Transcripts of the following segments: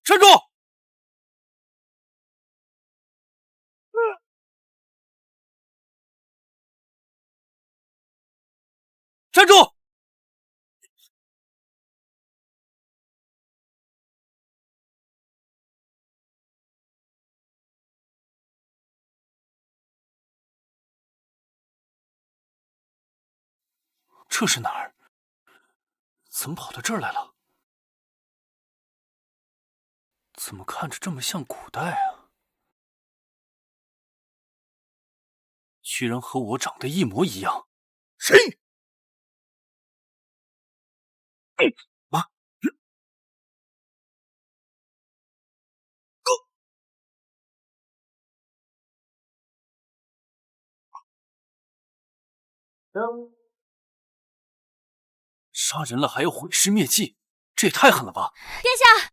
站住！站住！这是哪儿？怎么跑到这儿来了？怎么看着这么像古代啊？居然和我长得一模一样！谁？啊！杀人了还要毁尸灭迹，这也太狠了吧！殿下，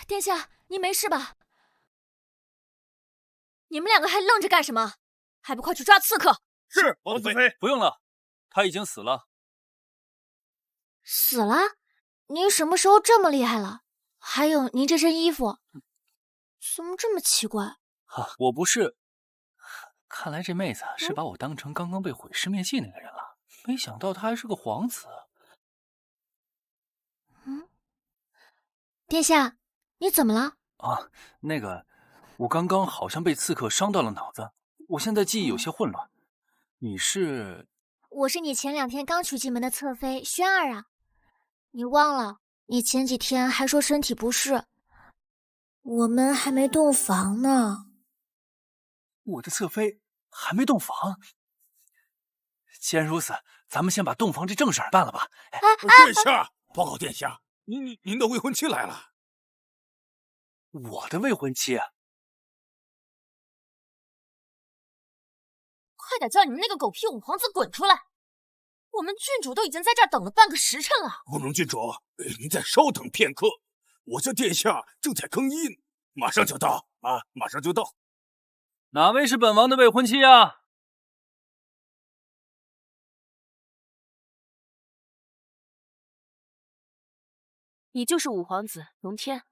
殿下，您没事吧？你们两个还愣着干什么？还不快去抓刺客！是，王子妃。不用了，他已经死了。死了？您什么时候这么厉害了？还有您这身衣服，怎么这么奇怪？我不是……看来这妹子是把我当成刚刚被毁尸灭迹那个人了。没想到他还是个皇子。殿下，你怎么了？啊，那个，我刚刚好像被刺客伤到了脑子，我现在记忆有些混乱。你是？我是你前2天刚娶进门的侧妃轩儿啊。你忘了，你前几天还说身体不适，我们还没洞房呢。我的侧妃还没洞房？既然如此，咱们先把洞房这正事儿办了吧。殿下，报告殿下，您的未婚妻来了。我的未婚妻？快点叫你们那个狗屁五皇子滚出来！我们郡主都已经在这儿等了半个时辰了。慕容郡主，您再稍等片刻，我家殿下正在更衣，马上就到啊，马上就到。哪位是本王的未婚妻啊？你就是五皇子龙天，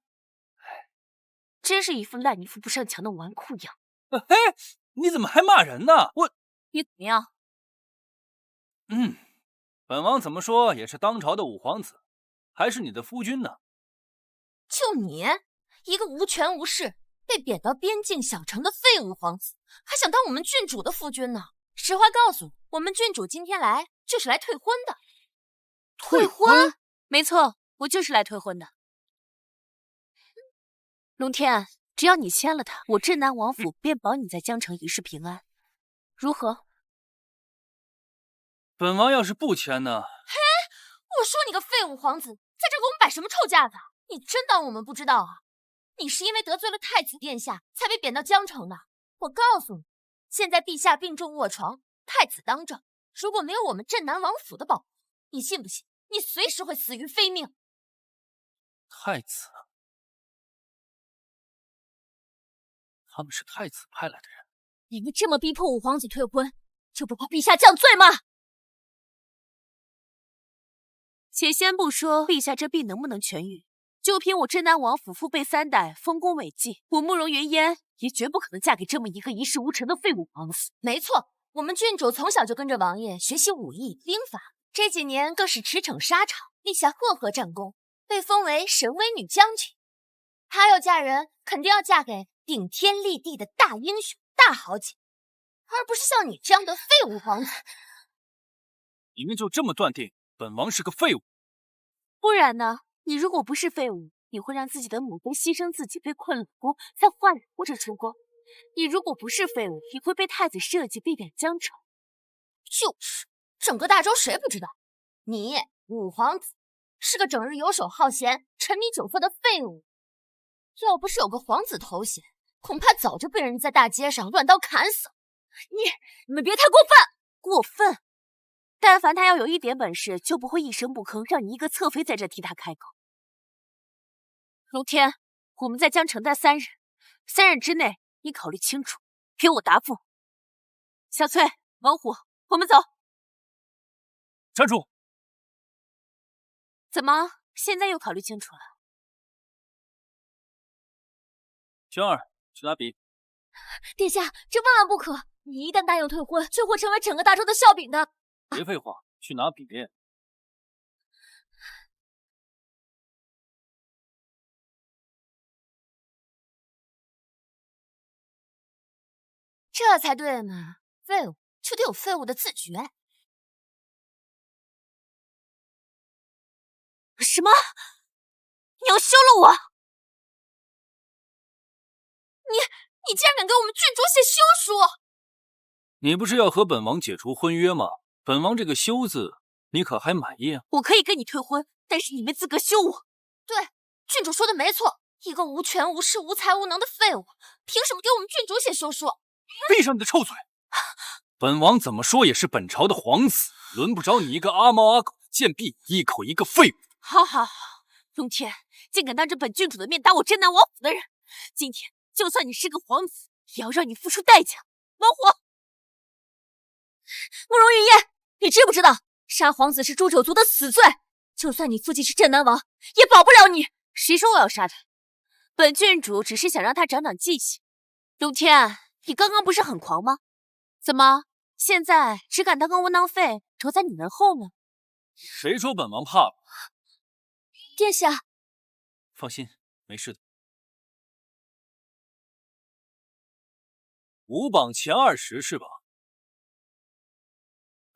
真是一副烂泥扶不上墙的纨绔样。嘿，你怎么还骂人呢？你怎么样？本王怎么说也是当朝的五皇子，还是你的夫君呢。就你一个无权无势、被贬到边境小城的废物皇子，还想当我们郡主的夫君呢？实话告诉你，我们郡主今天来就是来退婚的。退婚？没错，我就是来退婚的。龙天，只要你签了他，我镇南王府便保你在江城一世平安，如何？本王要是不签呢？嘿，我说你个废物皇子，在这给我们摆什么臭架子？你真当我们不知道啊？你是因为得罪了太子殿下，才被贬到江城的。我告诉你，现在陛下病重卧床，太子当政，如果没有我们镇南王府的保护，你信不信你随时会死于非命？太子？他们是太子派来的人。你们这么逼迫五皇子退婚，就不怕陛下降罪吗？且先不说陛下这病能不能痊愈，就凭我镇南王府父辈3代丰功伟绩，我慕容云烟也绝不可能嫁给这么一个一事无成的废物皇子。没错，我们郡主从小就跟着王爷学习武艺兵法，这几年更是驰骋沙场，立下赫赫战功，被封为神威女将军。她要嫁人，肯定要嫁给顶天立地的大英雄、大豪杰，而不是像你这样的废物皇子。你们就这么断定本王是个废物？不然呢？你如果不是废物，你会让自己的母妃牺牲自己，被困冷宫，再换人或者出宫？你如果不是废物，你会被太子设计被贬江城。就是，整个大周谁不知道？你五皇子是个整日游手好闲、沉迷酒色的废物。要不是有个皇子头衔，恐怕早就被人在大街上乱刀砍死了。你们别太过分！过分！但凡他要有一点本事，就不会一声不吭，让你一个侧妃在这替他开口。龙天，我们在江城待3日，3日之内你考虑清楚，给我答复。小翠、王虎，我们走。站住！怎么，现在又考虑清楚了？娟儿，去拿笔。殿下，这万万不可！你一旦答应退婚，就会成为整个大周的笑柄的。别废话，去拿笔。这才对嘛，废物就得有废物的自觉。什么？你要休了我？你竟然敢给我们郡主写休书！你不是要和本王解除婚约吗？本王这个休字，你可还满意啊？我可以跟你退婚，但是你没资格休我。对，郡主说的没错，一个无权无势无才无能的废物，凭什么给我们郡主写休书？闭上你的臭嘴！本王怎么说也是本朝的皇子，轮不着你一个阿猫阿狗的贱婢，一口一个废物。好，龙天，竟敢当着本郡主的面打我镇南王府的人，今天就算你是个皇子，也要让你付出代价。猛火！慕容云烟，你知不知道杀皇子是诛九族的死罪？就算你父亲是镇南王，也保不了你。谁说我要杀他？本郡主只是想让他长长记性。龙天，你刚刚不是很狂吗？怎么现在只敢当个窝囊废，躲在女人后呢？谁说本王怕了？殿下，放心，没事的。5榜前20是吧？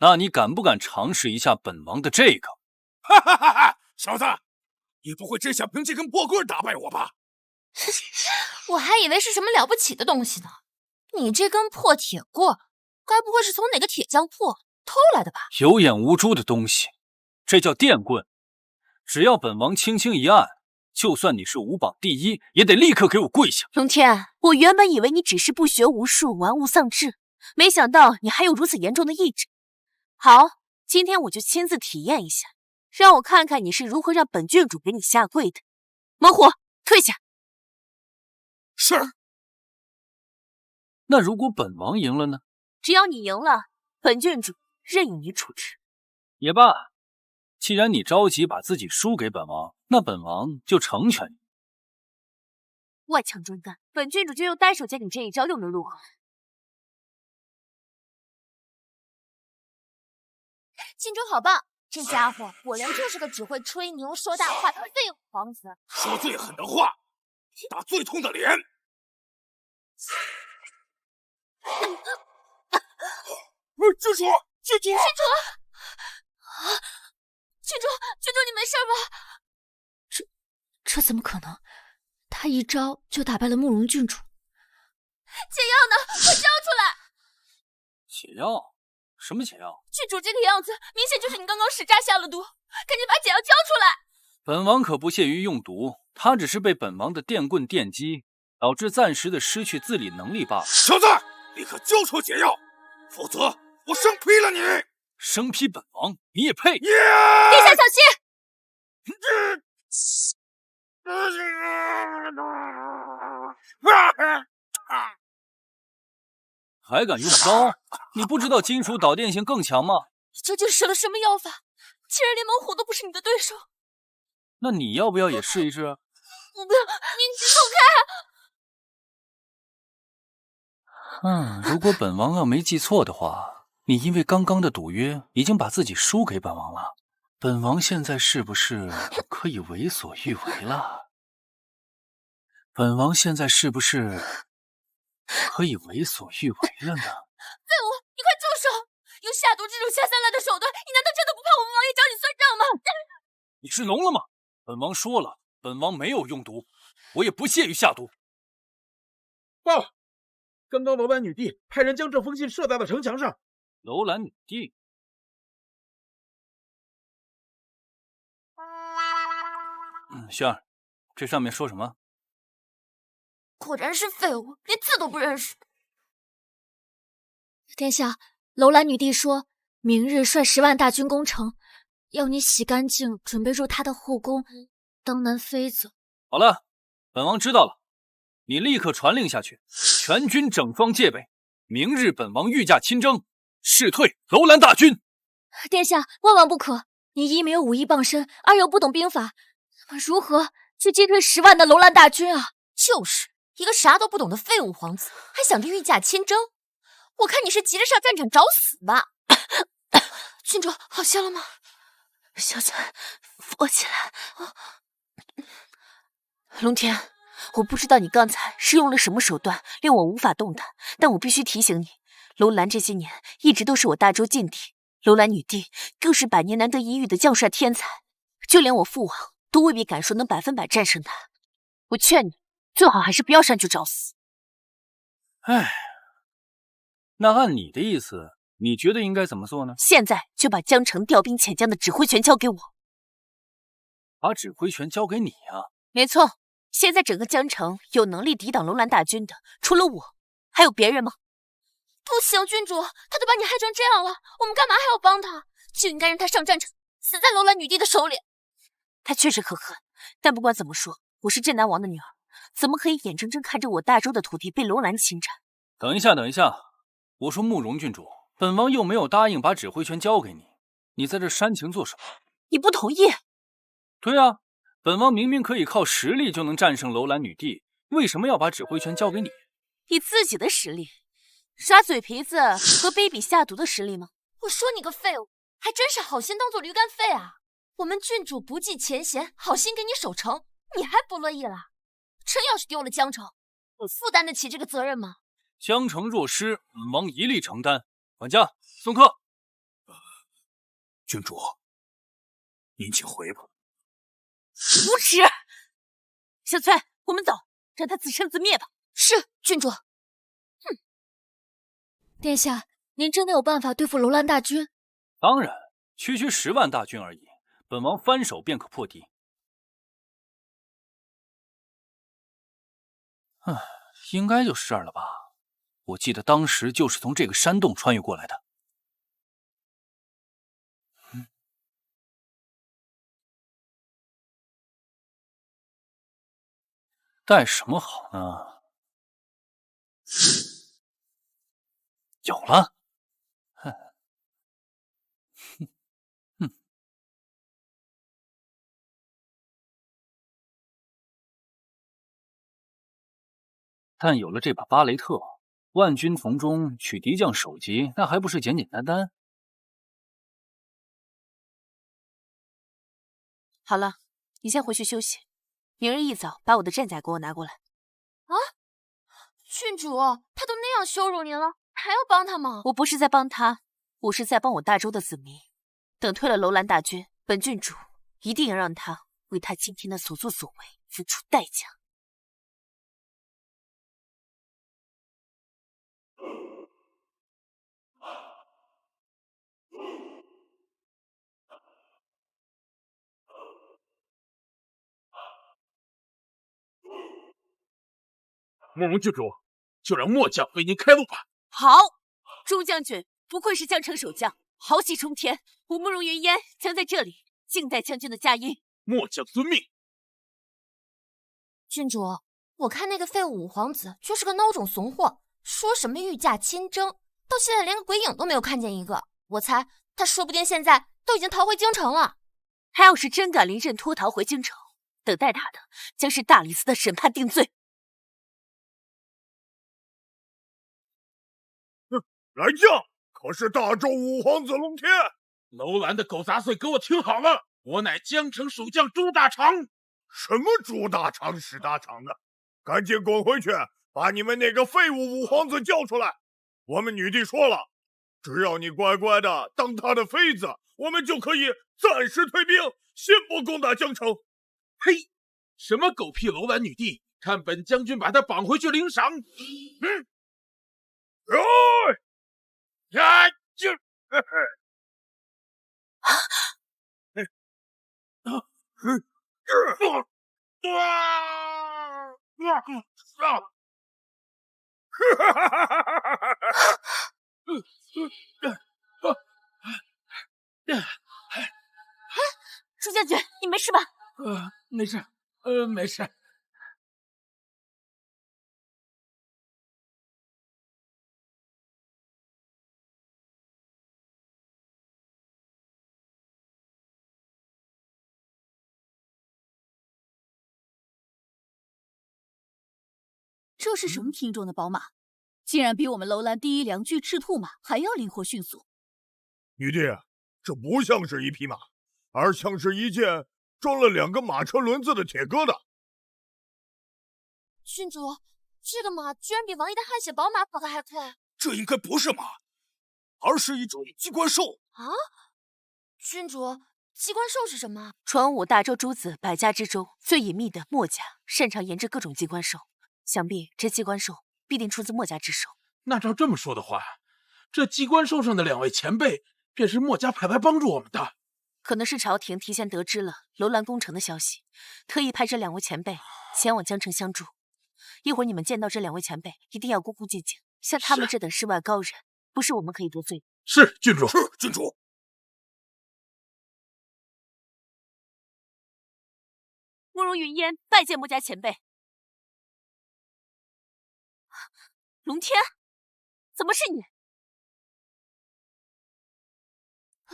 那你敢不敢尝试一下本王的这个？哈哈哈哈！小子，你不会真想凭这根破棍打败我吧？我还以为是什么了不起的东西呢。你这根破铁棍，该不会是从哪个铁匠铺偷来的吧？有眼无珠的东西，这叫电棍。只要本王轻轻一按，就算你是5榜第1，也得立刻给我跪下。龙天，我原本以为你只是不学无术，玩物丧志，没想到你还有如此严重的意志。好，今天我就亲自体验一下，让我看看你是如何让本郡主给你下跪的。猛虎，退下。是。那如果本王赢了呢？只要你赢了，本郡主任由你处置。也罢，既然你着急把自己输给本王，那本王就成全你。外强中干，本郡主就用单手教你这一招，用得如何？郡主好棒！这家伙果然就是个只会吹牛说大话的废物皇子。说最狠的话，打最痛的脸。郡主，郡主，郡主，你没事吧？这怎么可能？他一招就打败了慕容郡主。解药呢？快交出来！解药？什么解药？郡主这个样子，明显就是你刚刚使诈下了毒，赶紧把解药交出来！本王可不屑于用毒，他只是被本王的电棍电击，导致暂时的失去自理能力罢了。小子，立刻交出解药，否则我生劈了你！生劈本王，你也配？殿下小心！还敢用刀？你不知道金属导电性更强吗？你究竟使了什么妖法？竟然连猛虎都不是你的对手！那你要不要也试一试？我不要，你走开！如果本王要没记错的话，你因为刚刚的赌约，已经把自己输给本王了。本王现在是不是可以为所欲为了？本王现在是不是可以为所欲为了呢？废物，你快住手！用下毒这种下三滥的手段，你难道真的不怕我们王爷找你算账吗？你是聋了吗？本王说了，本王没有用毒，我也不屑于下毒。报！刚刚楼兰女帝派人将这封信射在了城墙上。楼兰女帝。轩儿，这上面说什么？果然是废物，连字都不认识。殿下，楼兰女帝说，明日率10万大军攻城，要你洗干净，准备入她的后宫，当南妃子。好了，本王知道了，你立刻传令下去，全军整装戒备，明日本王御驾亲征，誓退楼兰大军。殿下，万万不可！你一没有武艺傍身，二又不懂兵法，那么如何去击退10万的楼兰大军啊？就是，一个啥都不懂的废物皇子，还想着御驾亲征？我看你是急着上战场找死吧！郡主，好些了吗？小嘴，扶我起来。龙天，我不知道你刚才是用了什么手段令我无法动弹，但我必须提醒你，楼兰这些年一直都是我大周劲敌，楼兰女帝更是百年难得一遇的将帅天才，就连我父王都未必敢说能100%战胜她。我劝你，最好还是不要上去找死。哎，那按你的意思，你觉得应该怎么做呢？现在就把江城调兵遣将的指挥权交给我。把指挥权交给你啊？没错，现在整个江城有能力抵挡楼兰大军的，除了我，还有别人吗？不行，郡主，他都把你害成这样了，我们干嘛还要帮他？就应该让他上战场，死在楼兰女帝的手里。他确实可恨，但不管怎么说，我是镇南王的女儿，怎么可以眼睁睁看着我大周的土地被楼兰侵占？等一下，等一下，我说慕容郡主，本王又没有答应把指挥权交给你，你在这煽情做什么？你不同意？对啊，本王明明可以靠实力就能战胜楼兰女帝，为什么要把指挥权交给你？以自己的实力，耍嘴皮子和卑鄙下毒的实力吗？我说你个废物，还真是好心当做驴肝肺啊！我们郡主不计前嫌，好心给你守城，你还不乐意了？真要是丢了江城，我负担得起这个责任吗？江城若失，本王一力承担。管家，送客。郡主，您请回吧。无耻！小翠，我们走，让他自生自灭吧。是，郡主。殿下，您真的有办法对付楼兰大军？当然，区10万大军而已，本王翻手便可破敌。应该就是这儿了吧？我记得当时就是从这个山洞穿越过来的。带什么好呢？有了！但有了这把巴雷特，万军丛中取敌将首级，那还不是简简单单？好了，你先回去休息，明日一早把我的战甲给我拿过来。啊，郡主，他都那样羞辱您了，还要帮他吗？我不是在帮他，我是在帮我大周的子民。等退了楼兰大军，本郡主一定要让他为他今天的所作所为付出代价。慕容郡主，就让末将为您开路吧。好，钟将军不愧是江城守将，豪气冲天。我慕容云烟将在这里静待将军的佳音。末将遵命。郡主，我看那个废物五皇子就是个孬种怂货，说什么御驾亲征，到现在连个鬼影都没有看见一个。我猜他说不定现在都已经逃回京城了。他要是真敢临阵脱逃回京城，等待他的将是大理寺的审判定罪。来将，可是大周五皇子龙天。楼兰的狗杂碎，给我听好了！我乃江城守将朱大长。什么朱大长、史大长的，赶紧滚回去，把你们那个废物五皇子叫出来！我们女帝说了，只要你乖乖的当她的妃子，我们就可以暂时退兵，先不攻打江城。嘿，什么狗屁楼兰女帝！看本将军把她绑回去领赏。朱将军，你没事吧？没事，没事。这是什么品种的宝马？竟然比我们楼兰第一良驹赤兔马还要灵活迅速。女帝，这不像是一匹马，而像是一件装了2个马车轮子的铁疙瘩。郡主，这个马居然比王爷的汗血宝马跑得还快。这应该不是马，而是一种机关兽啊！郡主，机关兽是什么？传武大周诸子百家之中最隐秘的墨家，擅长研制各种机关兽。想必这机关兽必定出自墨家之手。那照这么说的话，这机关兽上的2位前辈便是墨家派来帮助我们的。可能是朝廷提前得知了楼兰攻城的消息，特意派这2位前辈前往江城相助。一会儿你们见到这2位前辈，一定要恭恭敬敬。像他们这等世外高人，不是我们可以得罪的。是郡主。是郡主。慕容云烟拜见墨家前辈。龙天，怎么是你？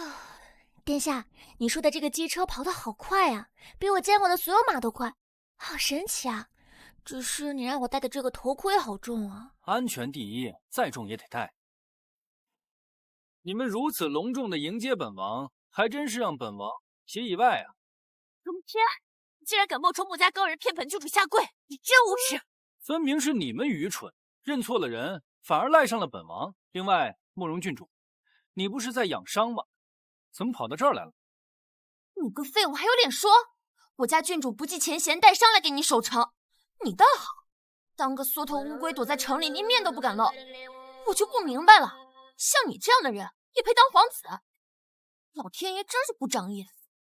啊，殿下，你说的这个机车跑得好快啊，比我见过的所有马都快，好神奇啊！只是你让我戴的这个头盔好重啊。安全第一，再重也得戴。你们如此隆重的迎接本王，还真是让本王些意外啊！龙天，你竟然敢冒充墨家高人骗本郡主下跪，你真无耻！分明是你们愚蠢，认错了人，反而赖上了本王。另外，慕容郡主，你不是在养伤吗？怎么跑到这儿来了？你个废物还有脸说！我家郡主不计前嫌，带伤来给你守城，你倒好，当个缩头乌龟躲在城里，连面都不敢露。我就不明白了，像你这样的人也配当皇子？老天爷真是不长眼！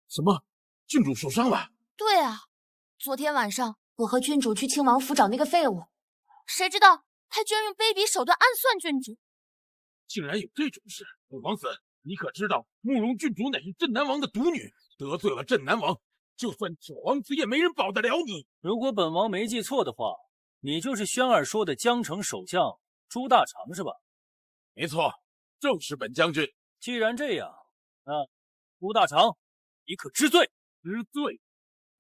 什么？郡主受伤了？对啊，昨天晚上我和郡主去亲王府找那个废物，谁知道他居然用卑鄙手段暗算郡主。竟然有这种事！王子，你可知道慕容郡主乃是镇南王的独女，得罪了镇南王，就算小王子也没人保得了你。如果本王没记错的话，你就是轩儿说的江城守将朱大长是吧？没错，正是本将军。既然这样，那朱大长，你可知罪？知罪？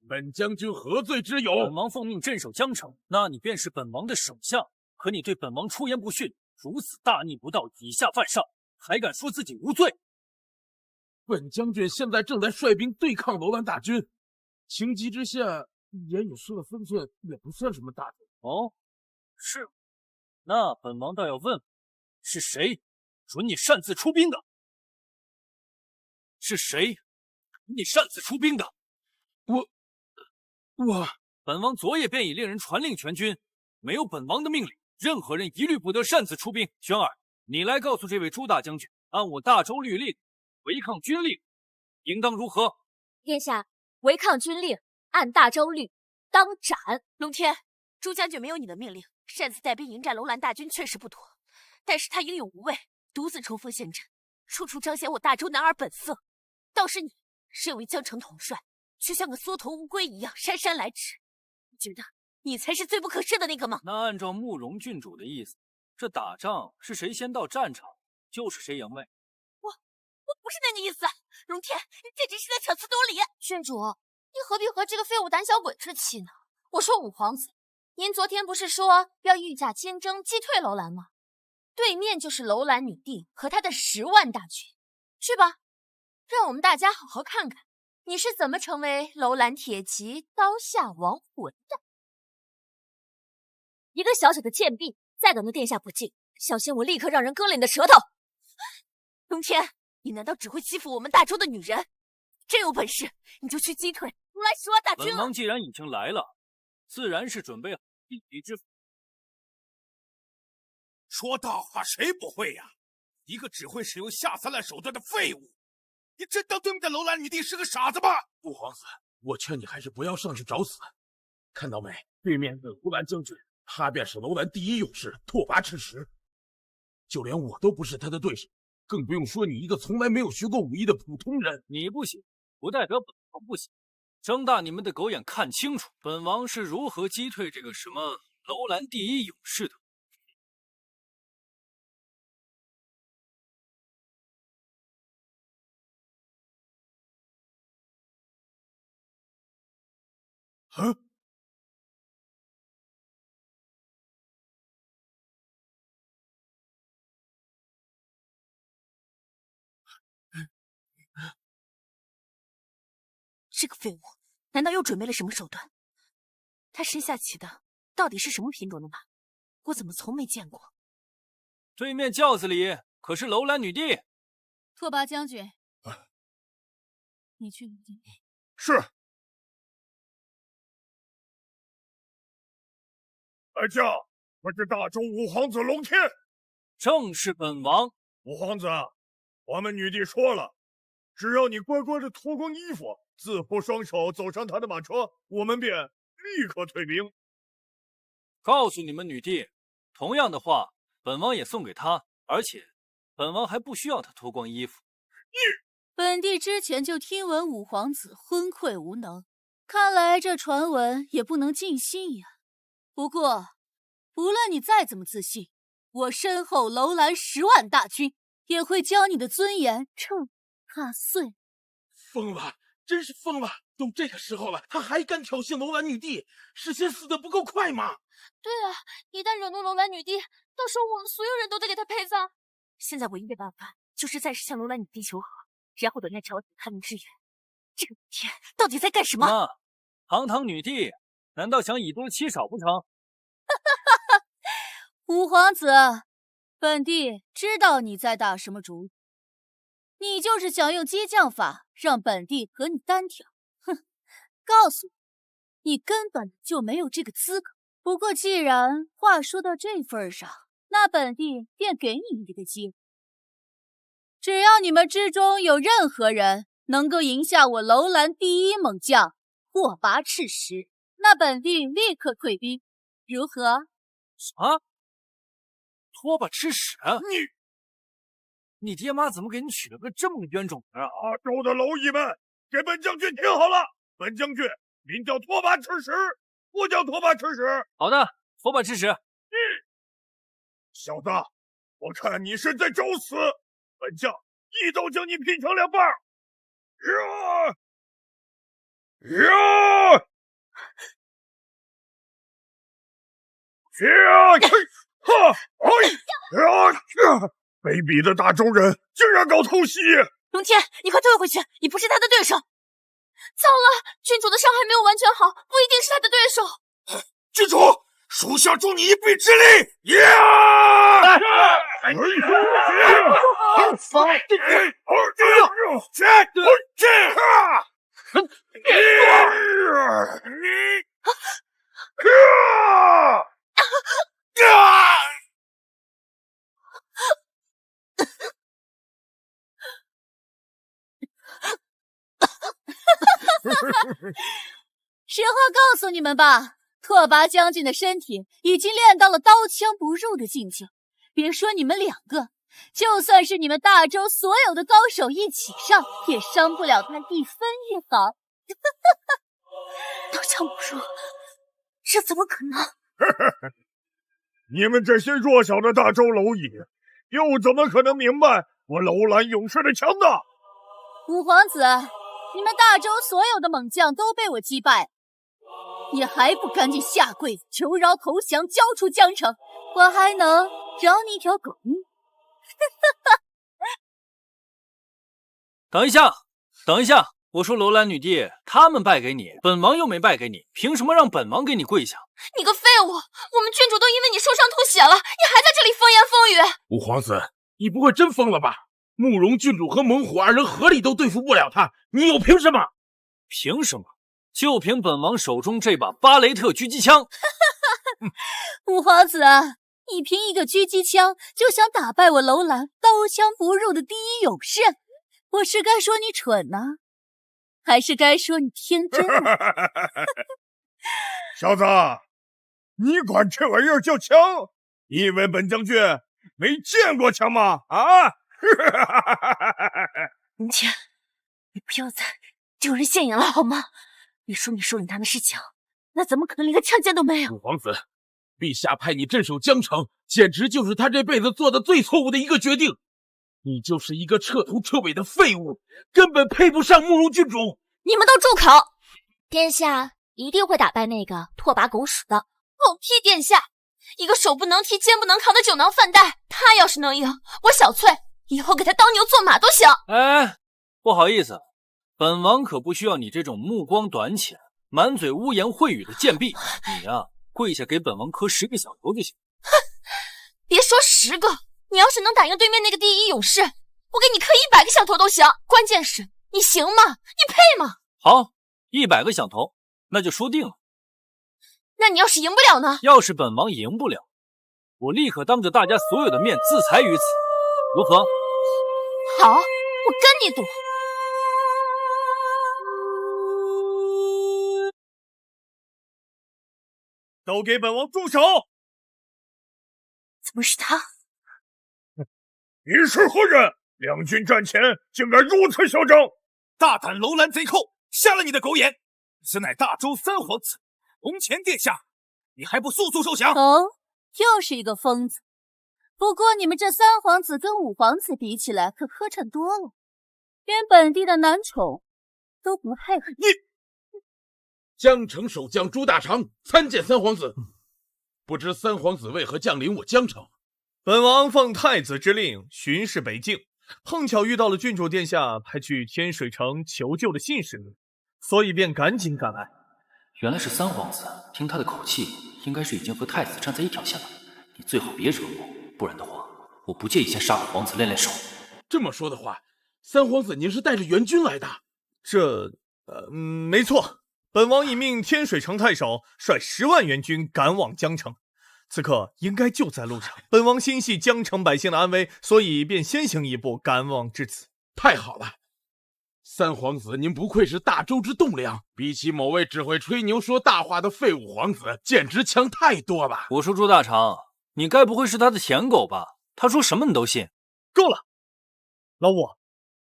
本将军何罪之有？本王奉命镇守江城，那你便是本王的首相。可你对本王出言不逊，如此大逆不道，以下犯上，还敢说自己无罪？本将军现在正在率兵对抗楼兰大军，情急之下，言语失了分寸，也不算什么大罪。哦，是吗？那本王倒要问，是谁准你擅自出兵的？是谁准你擅自出兵的？我，本王昨夜便已令人传令全军，没有本王的命令，任何人一律不得擅自出兵。轩儿，你来告诉这位朱大将军，按我大周律令，违抗军令，应当如何？殿下，违抗军令，按大周律，当斩。龙天，朱将军没有你的命令，擅自带兵迎战楼兰大军确实不妥，但是他英勇无畏，独自冲锋陷阵，处处彰显我大周男儿本色。倒是你，身为江城统帅，却像个缩头乌龟一样姗姗来迟。你觉得你才是罪不可赦的那个吗？那按照慕容郡主的意思，这打仗是谁先到战场，就是谁赢位。我不是那个意思，龙天，你这只是在强词夺理。郡主，你何必和这个废物胆小鬼置气呢？我说五皇子，您昨天不是说要御驾亲征击退楼兰吗？对面就是楼兰女帝和她的10万大军，去吧，让我们大家好好看看你是怎么成为楼兰铁骑刀下亡魂的。一个小小的贱婢，再敢对殿下不敬，小心我立刻让人割了你的舌头！龙天，你难道只会欺负我们大周的女人？真有本事，你就去击退如来10万大军本王既然已经来了，自然是准备好一敌之。说大话谁不会呀？一个只会使用下三滥手段的废物！你真当对面的楼兰女帝是个傻子吗？不，皇子，我劝你还是不要上去找死。看到没，对面的楼兰将军，他便是楼兰第一勇士拓跋赤石，就连我都不是他的对手，更不用说你一个从来没有学过武艺的普通人。你不行，不代表本王不行。睁大你们的狗眼，看清楚，本王是如何击退这个什么楼兰第一勇士的。嗯，这个废物，难道又准备了什么手段？他身下骑的到底是什么品种的马？我怎么从没见过？对面轿子里可是楼兰女帝。拓跋将军，你去领进。是。来驾，我是大周五皇子龙天。正是本王。五皇子，我们女帝说了，只要你乖乖的脱光衣服，自扑双手走上他的马车，我们便立刻退兵。告诉你们女帝，同样的话，本王也送给她，而且本王还不需要她脱光衣服。本帝之前就听闻五皇子昏聩无能，看来这传闻也不能尽信呀。不过，不论你再怎么自信，我身后楼兰10万大军也会将你的尊严称踏碎。疯了，真是疯了！都这个时候了，他还敢挑衅楼兰女帝，是嫌死得不够快吗？对啊，一旦惹怒楼兰女帝，到时候我们所有人都得给她陪葬。现在唯一的办法就是暂时向楼兰女帝求和，然后等待朝廷开明支援。这个天到底在干什么？妈，堂堂女帝，难道想以多欺少不成？五皇子，本帝知道你在打什么主意，你就是想用激将法让本帝和你单挑。哼，告诉你，你根本就没有这个资格。不过既然话说到这份上，那本帝便给你一个机会。只要你们之中有任何人能够赢下我楼兰第一猛将拓跋赤石，那本帝立刻退兵，如何？啥？拖把吃屎？你爹妈怎么给你取了个这么冤种名啊？大周的蝼蚁们，给本将军听好了，本将军名叫拓跋赤石，不叫拓跋赤石。好的，拖把吃屎。小子，我看你是在找死，本将一刀将你劈成2半。卑鄙的大周人竟然搞偷袭！龙天，你快退回去，你不是他的对手。糟了，郡主的伤还没有完全好，不一定是他的对手。郡主，属下助你一臂之力。实话告诉你们吧，拓跋将军的身体已经练到了刀枪不入的境界。别说你们2个，就算是你们大周所有的高手一起上，也伤不了他1分1毫。刀枪不入，这怎么可能？你们这些弱小的大周蝼蚁，又怎么可能明白我楼兰勇士的强大？五皇子，你们大周所有的猛将都被我击败，你还不赶紧下跪求饶投降，交出江城，我还能饶你一条狗命。等一下，等一下，我说楼兰女帝，他们败给你，本王又没败给你，凭什么让本王给你跪下？你个废物！我们郡主都因为你受伤吐血了，你还在这里风言风语。五皇子，你不会真疯了吧？慕容郡主和猛虎2人合力都对付不了他，你又凭什么？凭什么？就凭本王手中这把巴雷特狙击枪。五皇子，你凭一个狙击枪就想打败我楼兰刀枪不入的第一勇士？我是该说你蠢呢，还是该说你天真呢？小子，你管这玩意儿叫枪？你以为本将军没见过枪吗？啊！龙天，你不要再丢人现眼了好吗？你说你手里拿的是枪，那怎么可能连个枪尖都没有？五皇子，陛下派你镇守江城，简直就是他这辈子做的最错误的一个决定。你就是一个彻头彻尾的废物，根本配不上慕容郡主。你们都住口！殿下一定会打败那个拓跋狗屎的。狗屁殿下！一个手不能提肩不能扛的酒囊饭袋，他要是能赢，我小翠以后给他当牛做马都行。哎，不好意思，本王可不需要你这种目光短浅、满嘴污言秽语的贱婢。你呀，跪下给本王磕10个响头就行。别说10个，你要是能打赢对面那个第一勇士，我给你磕100个响头都行。关键是你行吗？你配吗？好，100个响头，那就说定了。那你要是赢不了呢？要是本王赢不了，我立刻当着大家所有的面自裁于此，如何？好，我跟你赌。都给本王住手！怎么是他？你是何人？两军战前竟敢如此嚣张！大胆楼兰贼寇，瞎了你的狗眼！此乃大周三皇子龙潜殿下，你还不速速受降？哦，又是一个疯子。不过你们这3皇子跟5皇子比起来，可磕碜多了，连本地的男宠都不配合。你江城守将朱大长参见3皇子，不知3皇子为何降临我江城？本王奉太子之令巡视北境，碰巧遇到了郡主殿下派去天水城求救的信使，所以便赶紧赶来。原来是3皇子，听他的口气，应该是已经和太子站在一条线了。你最好别惹我，不然的话，我不介意先杀个皇子练练手。这么说的话，3皇子您是带着援军来的？没错。本王已命天水城太守率10万援军赶往江城，此刻应该就在路上。本王心系江城百姓的安危，所以便先行一步赶往至此。太好了，3皇子您不愧是大周之栋梁，比起某位只会吹牛说大话的废物皇子，简直强太多了。我说朱大长，你该不会是他的舔狗吧？他说什么你都信？够了，老五，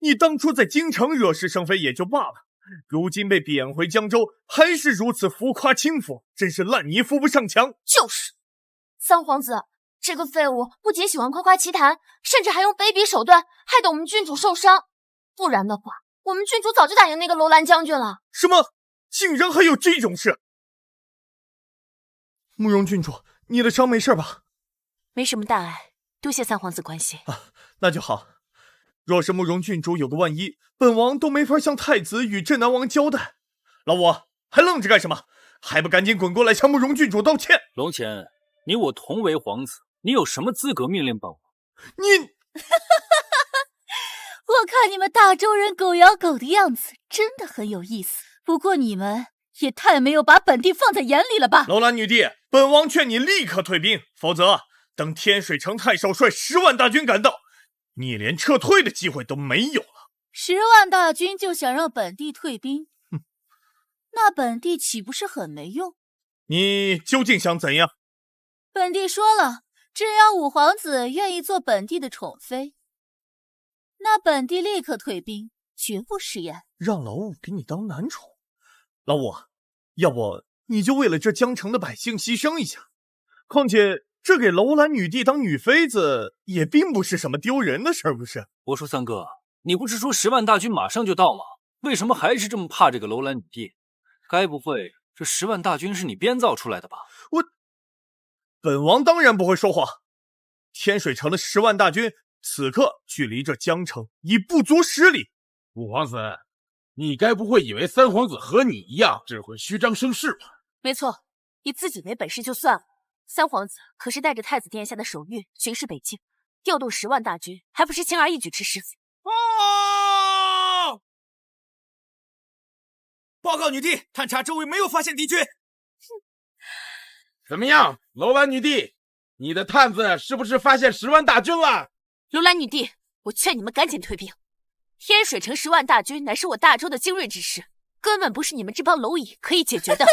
你当初在京城惹是生非也就罢了，如今被贬回江州，还是如此浮夸轻浮，真是烂泥扶不上墙。就是3皇子这个废物，不仅喜欢夸夸其谈，甚至还用卑鄙手段害得我们郡主受伤。不然的话，我们郡主早就打赢那个楼兰将军了。什么？竟然还有这种事？慕容郡主，你的伤没事吧？没什么大碍，多谢3皇子关心。那就好。若是慕容郡主有个万一，本王都没法向太子与镇南王交代。老五，还愣着干什么？还不赶紧滚过来向慕容郡主道歉！龙潜，你我同为皇子，你有什么资格命令本王？你我看你们大周人狗咬狗的样子，真的很有意思。不过你们也太没有把本地放在眼里了吧？楼兰女帝，本王劝你立刻退兵，否则等天水城太守率10万大军赶到，你连撤退的机会都没有了。10万大军就想让本地退兵，那本地岂不是很没用？你究竟想怎样？本地说了，只要5皇子愿意做本地的宠妃，那本地立刻退兵，绝不食言。让老五给你当男宠？老五，要不你就为了这江城的百姓牺牲一下？况且这给楼兰女帝当女妃子也并不是什么丢人的事儿，不是？我说三哥，你不是说10万大军马上就到吗？为什么还是这么怕这个楼兰女帝？该不会这10万大军是你编造出来的吧？本王当然不会说谎。天水城的10万大军此刻距离这江城已不足10里。5皇子，你该不会以为3皇子和你一样只会虚张声势吧？没错，以自己为本事就算了，3皇子可是带着太子殿下的手谕巡视北境，调动10万大军，还不是轻而易举之事？报告女帝，探查周围没有发现敌军。怎么样，楼兰女帝，你的探子是不是发现10万大军了？楼兰女帝，我劝你们赶紧退兵。天水城10万大军乃是我大周的精锐之师，根本不是你们这帮蝼蚁可以解决的。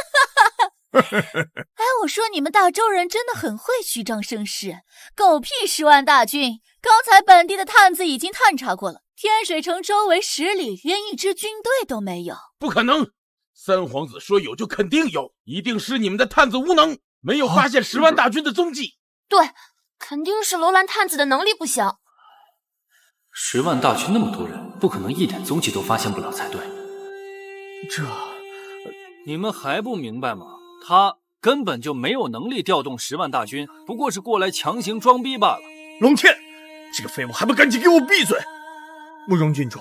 哎，我说你们大周人真的很会虚张声势，狗屁10万大军！刚才本地的探子已经探查过了，天水城周围10里连一支军队都没有。不可能！3皇子说有就肯定有，一定是你们的探子无能，没有发现10万大军的踪迹。对，肯定是楼兰探子的能力不行。10万大军那么多人，不可能一点踪迹都发现不了才对。你们还不明白吗？他根本就没有能力调动10万大军，不过是过来强行装逼罢了。龙天，这个废物还不赶紧给我闭嘴！慕容郡主，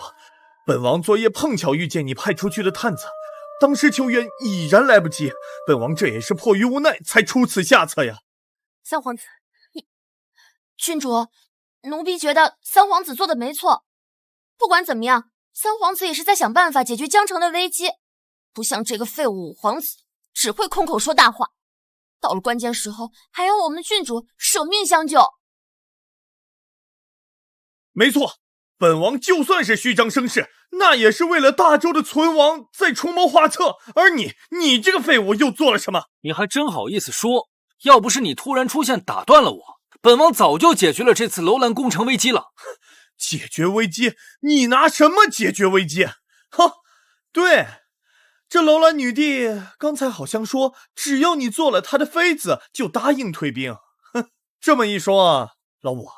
本王昨夜碰巧遇见你派出去的探子，当时求援已然来不及，本王这也是迫于无奈才出此下策呀。三皇子，郡主，奴婢觉得三皇子做的没错。不管怎么样，三皇子也是在想办法解决江城的危机，不像这个废物五皇子，只会空口说大话，到了关键时候还要我们郡主舍命相救。没错，本王就算是虚张声势，那也是为了大周的存亡在出谋划策，而你这个废物又做了什么？你还真好意思说？要不是你突然出现打断了我，本王早就解决了这次楼兰攻城危机了。解决危机？你拿什么解决危机？哼，对，这楼兰女帝刚才好像说，只要你做了她的妃子，就答应退兵。哼，这么一说啊，老五，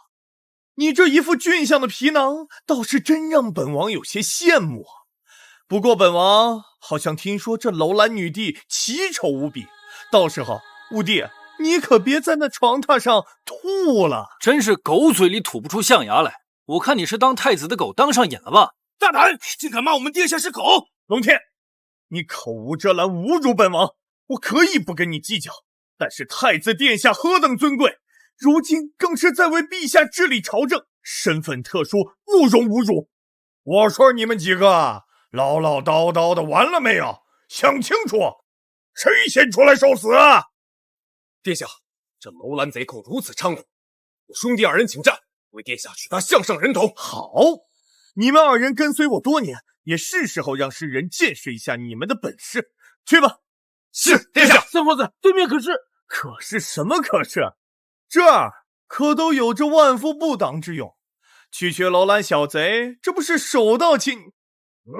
你这一副俊相的皮囊，倒是真让本王有些羡慕。不过本王好像听说这楼兰女帝奇丑无比，到时候五弟，你可别在那床榻上吐了。真是狗嘴里吐不出象牙来，我看你是当太子的狗当上瘾了吧？大胆，竟敢骂我们殿下是狗！龙天，你口无遮拦，侮辱本王，我可以不跟你计较，但是太子殿下何等尊贵，如今更是在为陛下治理朝政，身份特殊，不容侮辱。我说你们几个唠唠叨叨的完了没有？想清楚，谁先出来受死啊？殿下，这楼兰贼寇如此猖狂，我兄弟二人请战，为殿下取他项上人头。好，你们二人跟随我多年，也是时候让世人见识一下你们的本事。去吧。是，殿下。三皇子，对面可是……可是什么可是？这儿可都有着万夫不挡之勇。区区楼兰小贼，这不是手到擒……哎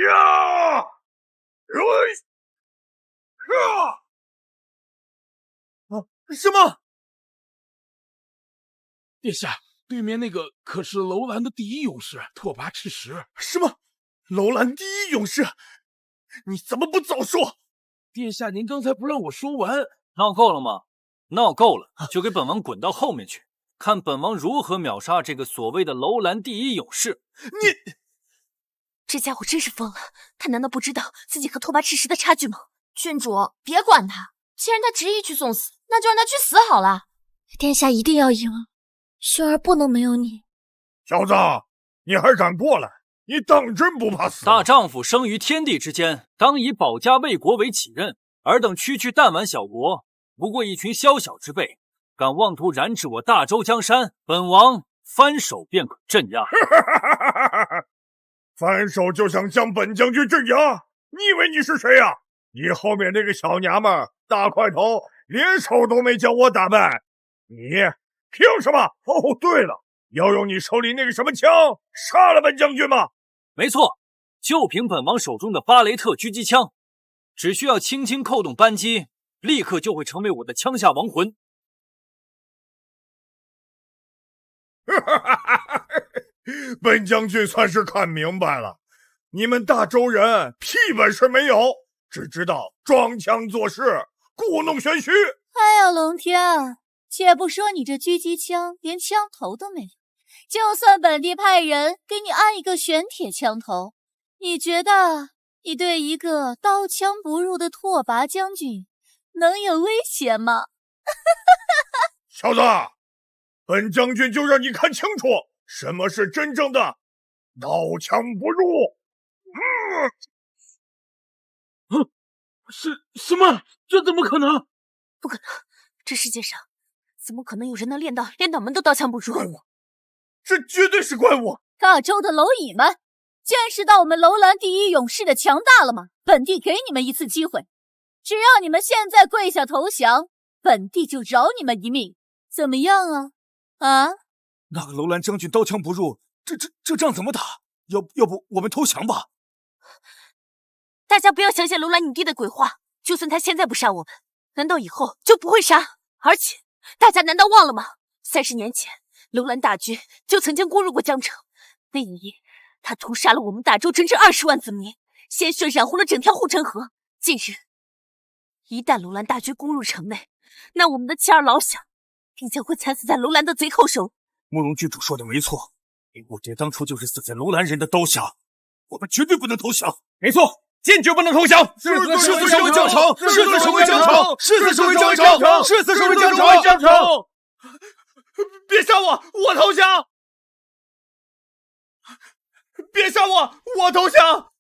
呀！什么？殿下，对面那个可是楼兰的第一勇士拓跋赤石。什么？楼兰第一勇士？你怎么不早说？殿下，您刚才不让我说完。闹够了吗？闹够了，就给本王滚到后面去，看本王如何秒杀这个所谓的楼兰第一勇士。你这家伙真是疯了，他难道不知道自己和拓跋赤石的差距吗？郡主，别管他，既然他执意去送死，那就让他去死好了。殿下一定要赢，薰儿不能没有你。小子，你还敢过来？你当真不怕死？大丈夫生于天地之间，当以保家卫国为己任。尔等区区弹丸小国，不过一群宵小之辈，敢妄图染指我大周江山，本王翻手便可镇压。翻手就想将本将军镇压？你以为你是谁呀？你后面那个小娘们儿大块头，连手都没将我打败，你凭什么？哦，对了，要用你手里那个什么枪杀了本将军吗？没错，就凭本王手中的巴雷特狙击枪，只需要轻轻扣动扳机，立刻就会成为我的枪下亡魂。本将军算是看明白了，你们大周人屁本事没有，只知道装腔作势，故弄玄虚。哎呀，龙天，且不说你这狙击枪连枪头都没有，就算本地派人给你安一个玄铁枪头，你觉得你对一个刀枪不入的拓跋将军能有威胁吗？小子，本将军就让你看清楚什么是真正的刀枪不入。是什么？这怎么可能？不可能！这世界上怎么可能有人能练到连脑门都刀枪不入？怪我，这绝对是怪我！大周的蝼蚁们，见识到我们楼兰第一勇士的强大了吗？本帝给你们一次机会，只要你们现在跪下投降，本帝就饶你们一命，怎么样啊？啊？那个楼兰将军刀枪不入，这仗怎么打？要不我们投降吧？大家不要相信楼兰女帝的鬼话，就算她现在不杀我们，难道以后就不会杀？而且大家难道忘了吗？30年前，楼兰大军就曾经攻入过江城，那一夜，他屠杀了我们大周整整20万子民，鲜血染红了整条护城河。近日，一旦楼兰大军攻入城内，那我们的妻儿老小定将会惨死在楼兰的贼寇手。慕容郡主说的没错，我爹当初就是死在楼兰人的刀下。我们绝对不能投降。没错，坚决不能投降。誓死守卫江城，誓死守卫江城，誓死守卫江城，誓死守卫江城。别杀我，我投降！别杀我，我投降！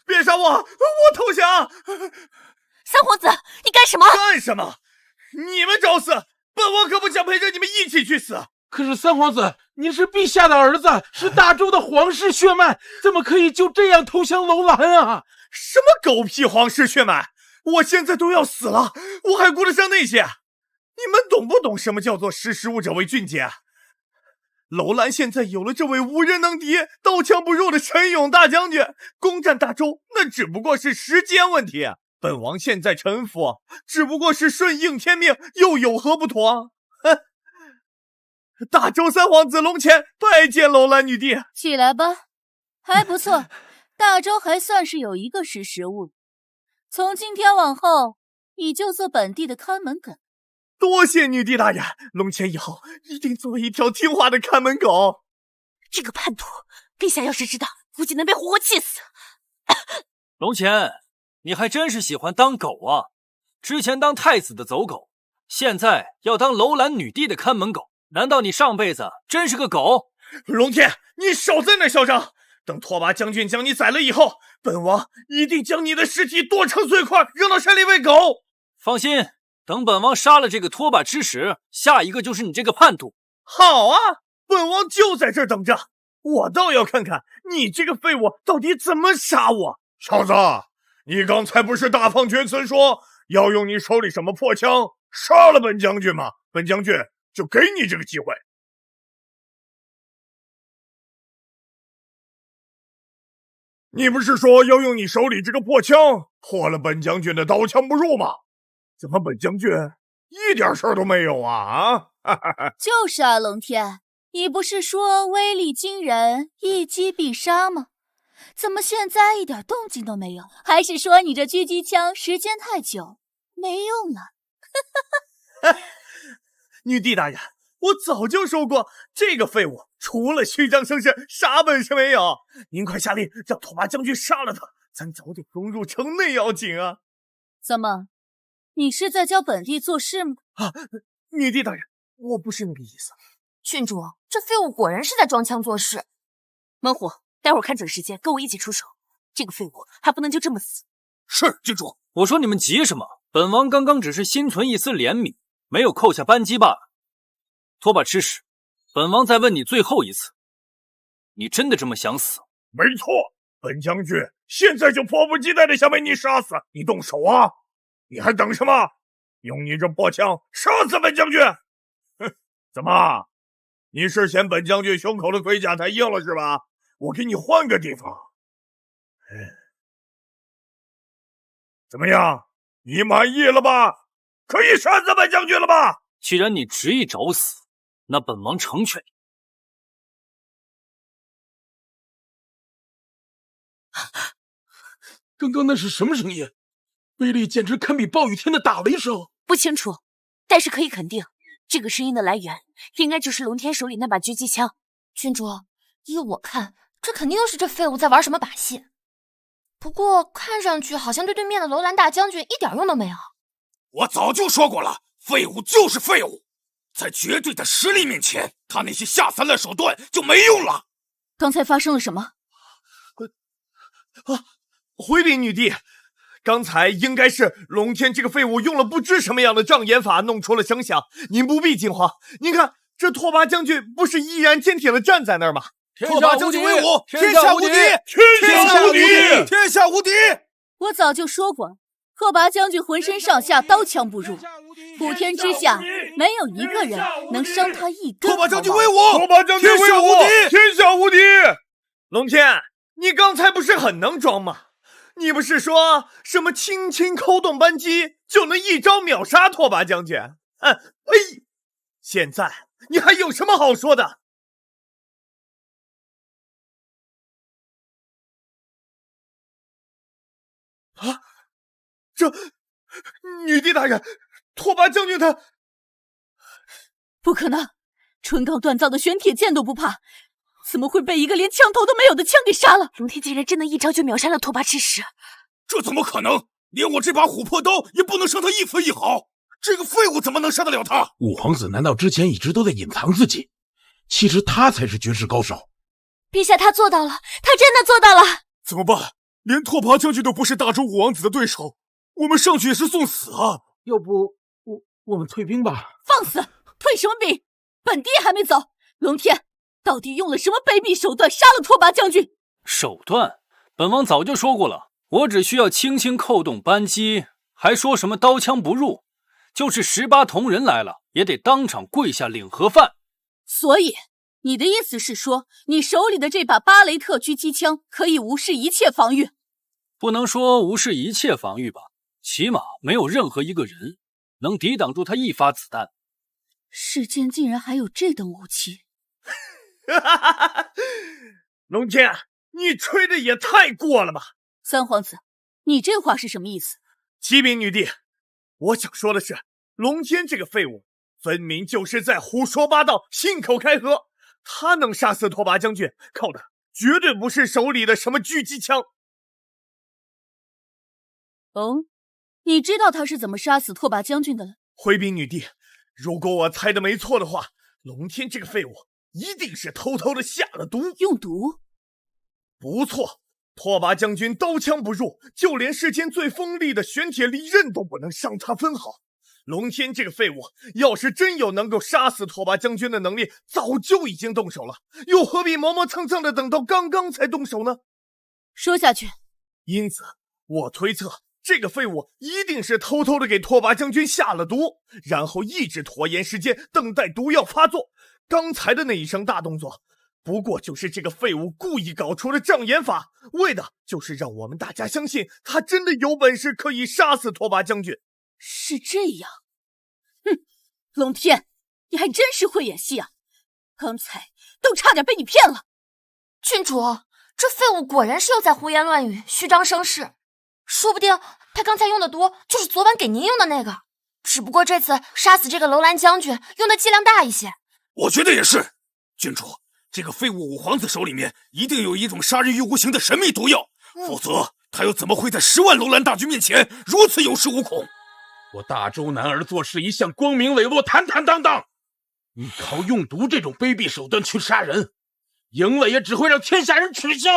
别杀我，我投降！三皇子，你干什么？干什么？你们找死！本王可不想陪着你们一起去死。可是三皇子，您是陛下的儿子，是大周的皇室血脉，怎么可以就这样投降楼兰啊？什么狗屁皇室血脉！我现在都要死了，我还顾得上那些？你们懂不懂什么叫做识时务者为俊杰？楼兰现在有了这位无人能敌、刀枪不入的神勇大将军，攻占大周那只不过是时间问题。本王现在臣服，只不过是顺应天命，又有何不妥？哼！大周三皇子龙潜拜见楼兰女帝。起来吧，还不错，大周还算是有一个识时务。从今天往后，你就做本地的看门狗。多谢女帝大人，龙潜以后一定做一条听话的看门狗。这个叛徒，陛下要是知道，估计能被活活气死。龙潜，你还真是喜欢当狗啊！之前当太子的走狗，现在要当楼兰女帝的看门狗，难道你上辈子真是个狗？龙天，你少在那嚣张！等拓跋将军将你宰了以后，本王一定将你的尸体剁成碎块，扔到山里喂狗。放心，等本王杀了这个拖把吃屎，下一个就是你这个叛徒。好啊，本王就在这儿等着。我倒要看看你这个废物到底怎么杀我！小子，你刚才不是大放厥词说要用你手里什么破枪杀了本将军吗？本将军就给你这个机会。你不是说要用你手里这个破枪破了本将军的刀枪不入吗？怎么本将军一点事儿都没有啊？就是啊，龙天，你不是说威力惊人，一击必杀吗？怎么现在一点动静都没有？还是说你这狙击枪时间太久没用了？女帝大人，我早就说过，这个废物除了虚张声势，啥本事没有。您快下令让拓跋将军杀了他，咱早点攻入城内要紧啊！怎么，你是在教本地做事吗？女帝大人，我不是那个意思。郡主，这废物果然是在装腔作势。猛虎，待会儿看准时间，跟我一起出手。这个废物还不能就这么死。是，郡主。我说你们急什么？本王刚刚只是心存一丝怜悯，没有扣下扳机罢了。拖把吃屎，本王再问你最后一次，你真的这么想死？没错，本将军现在就迫不及待的想被你杀死，你动手啊！你还等什么？用你这破枪杀死本将军！哼，怎么？你是嫌本将军胸口的盔甲太硬了是吧？我给你换个地方。怎么样？你满意了吧？可以杀死本将军了吧？既然你执意找死，那本王成全你。刚刚那是什么声音？威力简直堪比暴雨天的打雷声。不清楚，但是可以肯定，这个声音的来源应该就是龙天手里那把狙击枪。郡主，依我看，这肯定又是这废物在玩什么把戏。不过看上去好像对面的楼兰大将军一点用都没有。我早就说过了，废物就是废物，在绝对的实力面前，他那些下三滥手段就没用了。刚才发生了什么？回禀女帝，刚才应该是龙天这个废物用了不知什么样的障眼法，弄出了声响。您不必惊慌，您看这拓跋将军不是依然坚挺的站在那儿吗？拓跋将军威武，天下无敌，天下无敌，天下无敌！我早就说过，拓跋将军浑身上下刀枪不入，普天之下没有一个人能伤他一根。拓跋将军威武，拓跋将军威武，天下无敌！龙天，你刚才不是很能装吗？你不是说什么轻轻扣动扳机就能一招秒杀拓跋将军？呸！现在你还有什么好说的？啊！这女帝大人，拓跋将军他……不可能，纯钢锻造的玄铁剑都不怕，怎么会被一个连枪头都没有的枪给杀了？龙天竟然真的一招就秒杀了拓跋赤石，这怎么可能？连我这把琥珀刀也不能伤他一分一毫，这个废物怎么能杀得了他？五皇子难道之前一直都在隐藏自己？其实他才是绝世高手。陛下，他做到了，他真的做到了。怎么办？连拓跋将军都不是大周五王子的对手，我们上去也是送死啊！要不我们退兵吧？放肆！退什么兵？本帝还没走。龙天到底用了什么卑鄙手段杀了拓跋将军？手段？本王早就说过了，我只需要轻轻扣动扳机，还说什么刀枪不入？就是18铜人来了，也得当场跪下领盒饭。所以你的意思是说，你手里的这把巴雷特狙击枪可以无视一切防御？不能说无视一切防御吧，起码没有任何一个人能抵挡住他一发子弹。世间竟然还有这等武器！龙天，你吹的也太过了吧！三皇子，你这话是什么意思？启禀女帝，我想说的是，龙天这个废物，分明就是在胡说八道，信口开河。他能杀死拓跋将军，靠的绝对不是手里的什么狙击枪。哦，你知道他是怎么杀死拓跋将军的了？回禀女帝，如果我猜的没错的话，龙天这个废物一定是偷偷的下了毒。用毒？不错，拓跋将军刀枪不入，就连世间最锋利的玄铁利刃都不能伤他分毫。龙天这个废物，要是真有能够杀死拓跋将军的能力，早就已经动手了，又何必磨磨蹭蹭的等到刚刚才动手呢？说下去。因此，我推测这个废物一定是偷偷的给拓跋将军下了毒，然后一直拖延时间，等待毒药发作。刚才的那一声大动作，不过就是这个废物故意搞出的障眼法，为的就是让我们大家相信他真的有本事可以杀死拓跋将军。是这样。哼，龙天，你还真是会演戏啊！刚才都差点被你骗了。郡主，这废物果然是又在胡言乱语，虚张声势。说不定他刚才用的毒就是昨晚给您用的那个，只不过这次杀死这个楼兰将军用的剂量大一些。我觉得也是，郡主，这个废物五皇子手里面一定有一种杀人于无形的神秘毒药，否则他又怎么会在10万楼兰大军面前如此有恃无恐？我大周男儿做事一向光明磊落，坦坦荡荡。你靠用毒这种卑鄙手段去杀人，赢了也只会让天下人耻笑。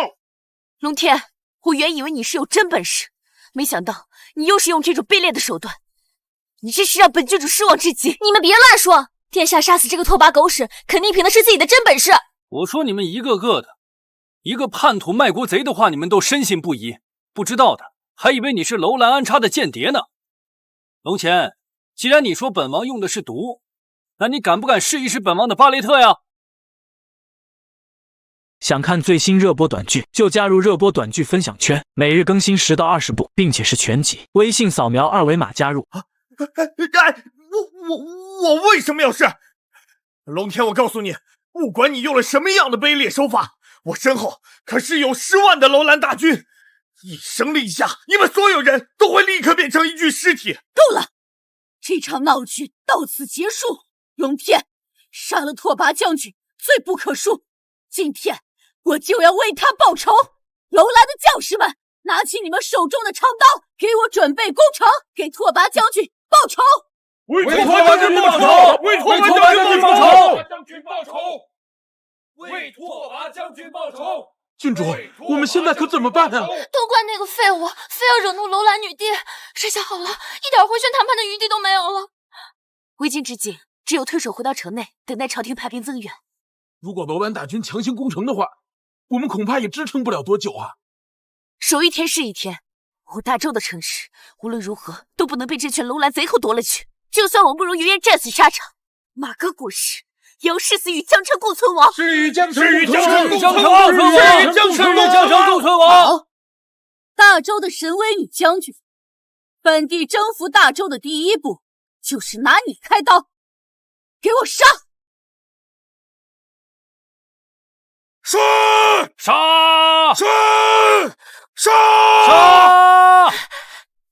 龙天，我原以为你是有真本事，没想到你又是用这种卑劣的手段，你这是让本郡主失望至极。你们别乱说，殿下杀死这个拓跋狗屎，肯定凭的是自己的真本事。我说你们一个个的，一个叛徒卖国贼的话，你们都深信不疑，不知道的还以为你是楼兰安插的间谍呢。龙潜，既然你说本王用的是毒，那你敢不敢试一试本王的巴雷特呀？想看最新热播短剧，就加入热播短剧分享圈，每日更新10到20部，并且是全集。微信扫描2维码加入。我为什么要试？龙天，我告诉你，不管你用了什么样的卑劣手法，我身后可是有10万的楼兰大军。一声令下，你们所有人都会立刻变成一具尸体。够了，这场闹剧到此结束。龙天，杀了拓跋将军，罪不可恕。今天我就要为他报仇。楼兰的将士们，拿起你们手中的长刀，给我准备攻城，给拓跋将军报仇！为拓跋将军报仇！为拓跋将军报仇！为拓跋将军报仇！郡主，我们现在可怎么办啊？都怪那个废物，非要惹怒楼兰女帝。这下好了，一点回旋谈判的余地都没有了。为今之计，只有退守回到城内，等待朝廷派兵增援。如果楼兰大军强行攻城的话，我们恐怕也支撑不了多久啊。守一天是一天，我大周的城市无论如何都不能被这群楼兰贼寇夺了去。就算我不如云烟战死沙场，马革裹尸，也要誓死与江城共存亡。是与江城共存亡。好，大周的神威女将军，本地征服大周的第一步就是拿你开刀，给我杀！杀！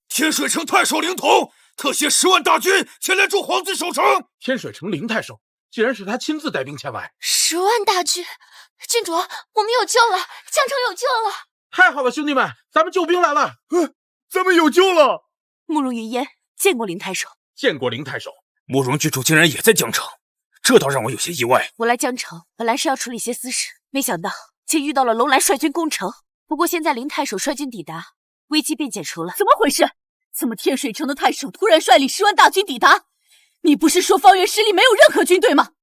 天水城太守凌统特携10万大军前来助皇子守城。天水城凌太守竟然是他亲自带兵前来。10万大军，郡主，我们有救了，江城有救了！太好了，兄弟们，咱们救兵来了！咱们有救了！慕容云烟见过林太守，见过林太守。慕容郡主竟然也在江城，这倒让我有些意外。我来江城本来是要处理些私事，没想到竟遇到了楼兰率军攻城。不过现在林太守率军抵达，危机便解除了。怎么回事？怎么天水城的太守突然率领10万大军抵达？你不是说方圆10里没有任何军队吗？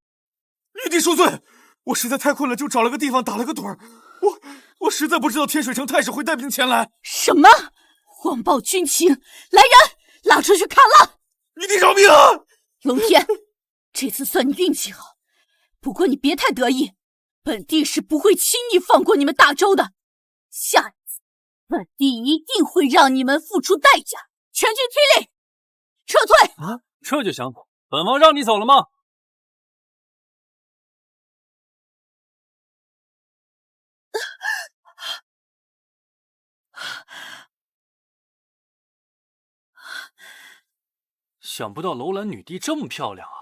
玉帝恕罪，我实在太困了，就找了个地方打了个盹儿。我实在不知道天水城太守会带兵前来。什么？谎报军情！来人，拉出去砍了！玉帝饶命啊！龙天，这次算你运气好，不过你别太得意，本帝是不会轻易放过你们大周的。下一次，本帝一定会让你们付出代价。全军听令，撤退！啊，这就想走？本王让你走了吗？想不到楼兰女帝这么漂亮啊！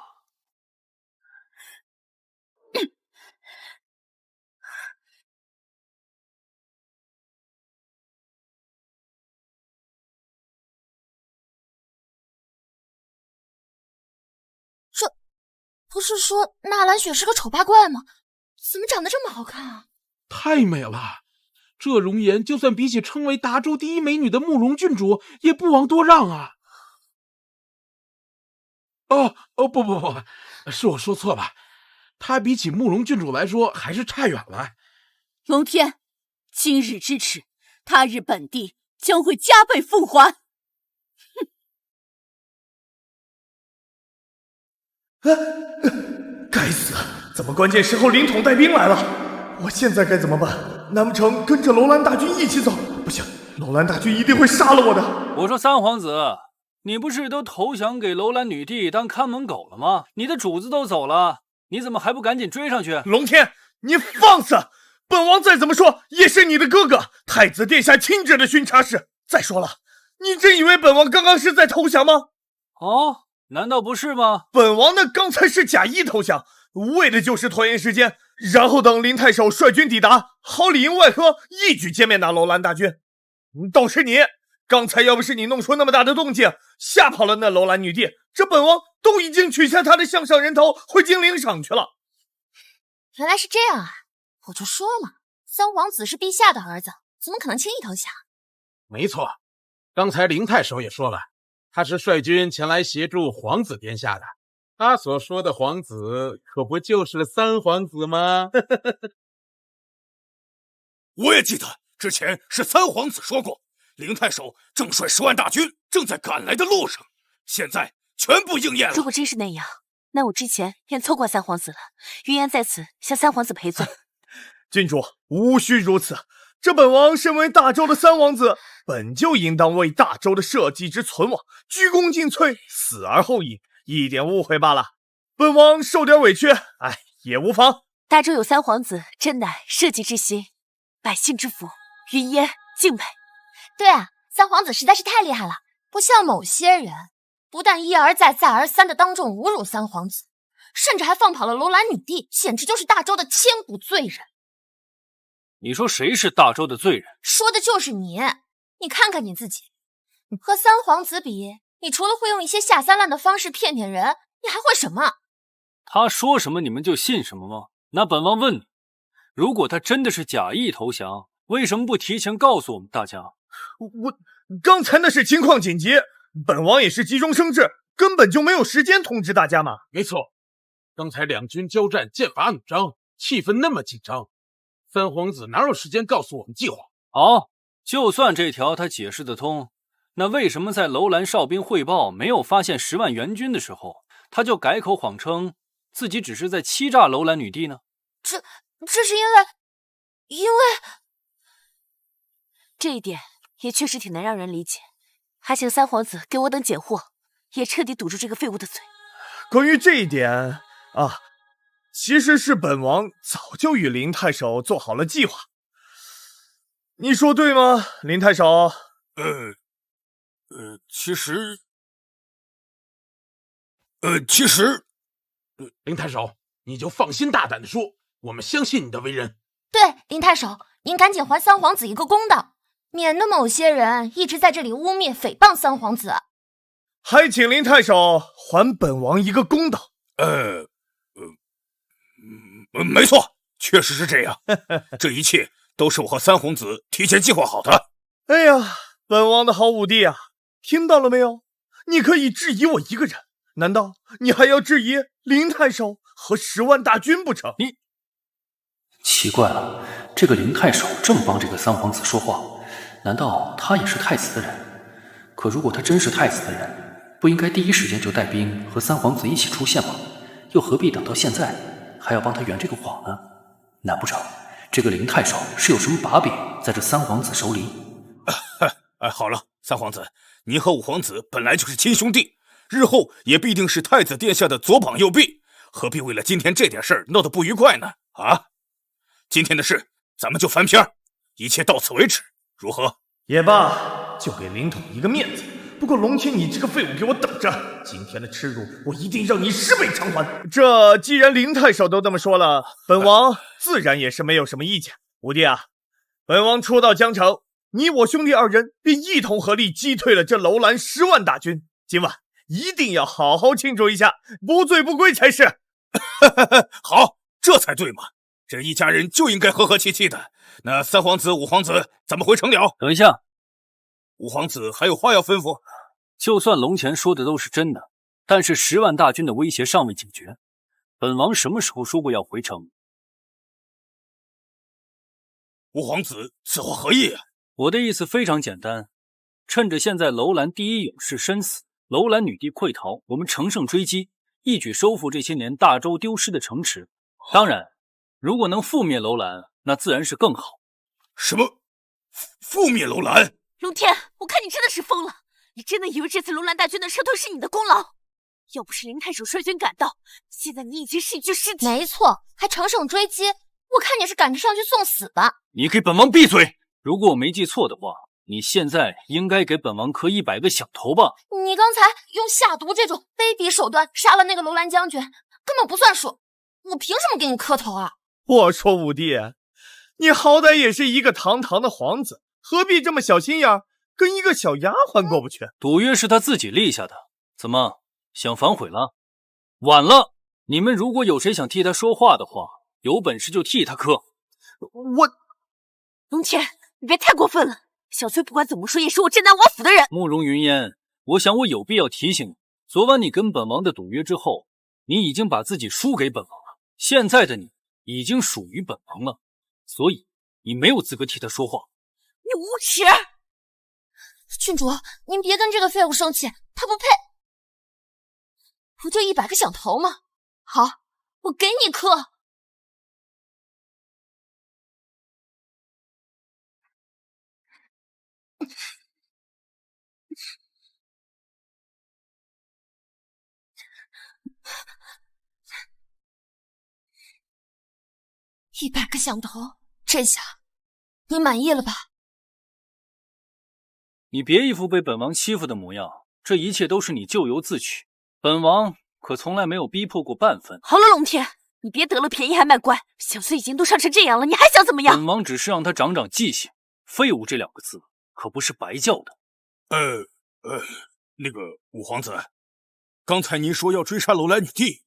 这不是说纳兰雪是个丑八怪吗？怎么长得这么好看啊？太美了，这容颜就算比起称为达州第一美女的慕容郡主，也不遑多让啊！不，是我说错了，她比起慕容郡主来说还是差远了。龙天，今日之耻，他日本帝将会加倍奉还。该死，怎么关键时候凌统带兵来了？我现在该怎么办？难不成跟着楼兰大军一起走？不行，楼兰大军一定会杀了我的。我说三皇子，你不是都投降给楼兰女帝当看门狗了吗？你的主子都走了，你怎么还不赶紧追上去？龙天，你放肆！本王再怎么说也是你的哥哥，太子殿下亲制的巡查使。再说了，你真以为本王刚刚是在投降吗？哦，难道不是吗？本王呢，刚才是假意投降，为的就是拖延时间，然后等林太守率军抵达，好里应外合，一举歼灭那楼兰大军。倒是你，刚才要不是你弄出那么大的动静，吓跑了那楼兰女帝，这本王都已经取下她的项上人头回金陵赏去了。原来是这样啊！我就说嘛，三皇子是陛下的儿子，怎么可能轻易投降？没错，刚才林太守也说了，他是率军前来协助皇子殿下的。他所说的皇子，可不就是三皇子吗？我也记得之前是三皇子说过，林太守正率10万大军正在赶来的路上，现在全部应验了。如果真是那样，那我之前便错怪三皇子了。云烟在此向三皇子赔罪。郡主无需如此，这本王身为大周的三王子，本就应当为大周的社稷之存亡鞠躬尽瘁，死而后已，一点误会罢了。本王受点委屈，也无妨。大周有三皇子，真乃社稷之心，百姓之福。云烟敬佩。对啊，三皇子实在是太厉害了，不像某些人，不但一而再再而三的当众侮辱三皇子，甚至还放跑了楼兰女帝，简直就是大周的千古罪人。你说谁是大周的罪人？说的就是你。你看看你自己，和三皇子比，你除了会用一些下三滥的方式骗骗人，你还会什么？他说什么你们就信什么吗？那本王问你，如果他真的是假意投降，为什么不提前告诉我们大家？我刚才那是情况紧急，本王也是急中生智，根本就没有时间通知大家嘛。没错，刚才两军交战，剑拔弩张，气氛那么紧张，三皇子哪有时间告诉我们计划？好，就算这条他解释得通，那为什么在楼兰哨兵汇报没有发现10万援军的时候，他就改口谎称自己只是在欺诈楼兰女帝呢？这是因为这一点也确实挺难让人理解，还请三皇子给我等解惑，也彻底堵住这个废物的嘴。关于这一点啊，其实是本王早就与林太守做好了计划，你说对吗，林太守？其实，林太守，你就放心大胆的说，我们相信你的为人。对，林太守，您赶紧还三皇子一个公道，免得某些人一直在这里污蔑诽谤三皇子。还请林太守还本王一个公道。没错，确实是这样。这一切都是我和三皇子提前计划好的。哎呀，本王的好武帝啊，听到了没有？你可以质疑我一个人，难道你还要质疑林太守和10万大军不成？你奇怪了，这个林太守这么帮这个三皇子说话，难道他也是太子的人？可如果他真是太子的人，不应该第一时间就带兵和三皇子一起出现吗？又何必等到现在还要帮他圆这个谎呢？难不成这个林太守是有什么把柄在这三皇子手里？好了，三皇子，你和五皇子本来就是亲兄弟，日后也必定是太子殿下的左膀右臂，何必为了今天这点事儿闹得不愉快呢？今天的事咱们就翻篇，一切到此为止，如何？也罢，就给林统一个面子。不过龙天，你这个废物给我等着，今天的耻辱我一定让你10倍偿还。这既然林太守都这么说了，本王自然也是没有什么意见。武帝啊，本王初到江城，你我兄弟2人便一同合力击退了这楼兰10万大军，今晚一定要好好庆祝一下，不醉不归才是。好，这才对嘛，这一家人就应该和和气气的。那三皇子、五皇子，咱们回城了。等一下，五皇子还有话要吩咐。就算龙前说的都是真的，但是10万大军的威胁尚未解决。本王什么时候说过要回城？五皇子，此话何意啊？我的意思非常简单，趁着现在楼兰第一勇士身死，楼兰女帝溃逃，我们乘胜追击，一举收复这些年大周丢失的城池。当然，如果能覆灭楼兰，那自然是更好。什么？覆灭楼兰？龙天，我看你真的是疯了！你真的以为这次楼兰大军的撤退是你的功劳？要不是林太守率军赶到，现在你已经是一具尸体。没错，还乘胜追击，我看你是赶着上去送死吧！你给本王闭嘴！如果我没记错的话，你现在应该给本王磕100个响头吧？你刚才用下毒这种卑鄙手段杀了那个楼兰将军，根本不算数，我凭什么给你磕头啊？我说武帝，你好歹也是一个堂堂的皇子，何必这么小心眼，跟一个小丫鬟过不去？赌约是他自己立下的，怎么想反悔了？晚了！你们如果有谁想替他说话的话，有本事就替他磕。龙天，你别太过分了。小翠不管怎么说也是我镇南王府的人。慕容云烟，我想我有必要提醒你，昨晚你跟本王的赌约之后，你已经把自己输给本王了。现在的你已经属于本王了，所以你没有资格替他说话。你无耻！郡主，您别跟这个废物生气，他不配。不就100个响头吗？好，我给你磕。100个响头，这下你满意了吧？你别一副被本王欺负的模样，这一切都是你咎由自取，本王可从来没有逼迫过半分。好了，龙天，你别得了便宜还卖乖。小翠已经都伤成这样了，你还想怎么样？本王只是让他长长记性，废物这2个字可不是白叫的。那个五皇子，刚才您说要追杀楼兰女帝，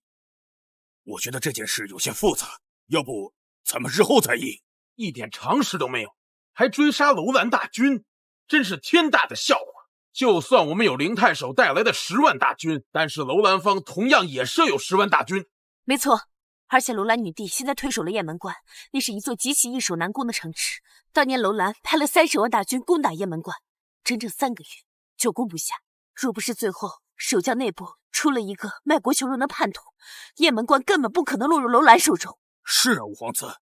我觉得这件事有些复杂，要不咱们日后再议。一点常识都没有，还追杀楼兰大军，真是天大的笑话。就算我们有林太守带来的10万大军，但是楼兰方同样也设有10万大军。没错，而且楼兰女帝现在退守了雁门关，那是一座极其易守难攻的城池。当年楼兰派了30万大军攻打雁门关，整整3个月就攻不下。若不是最后守将内部出了一个卖国求荣的叛徒，雁门关根本不可能落入楼兰手中。是啊，五皇子，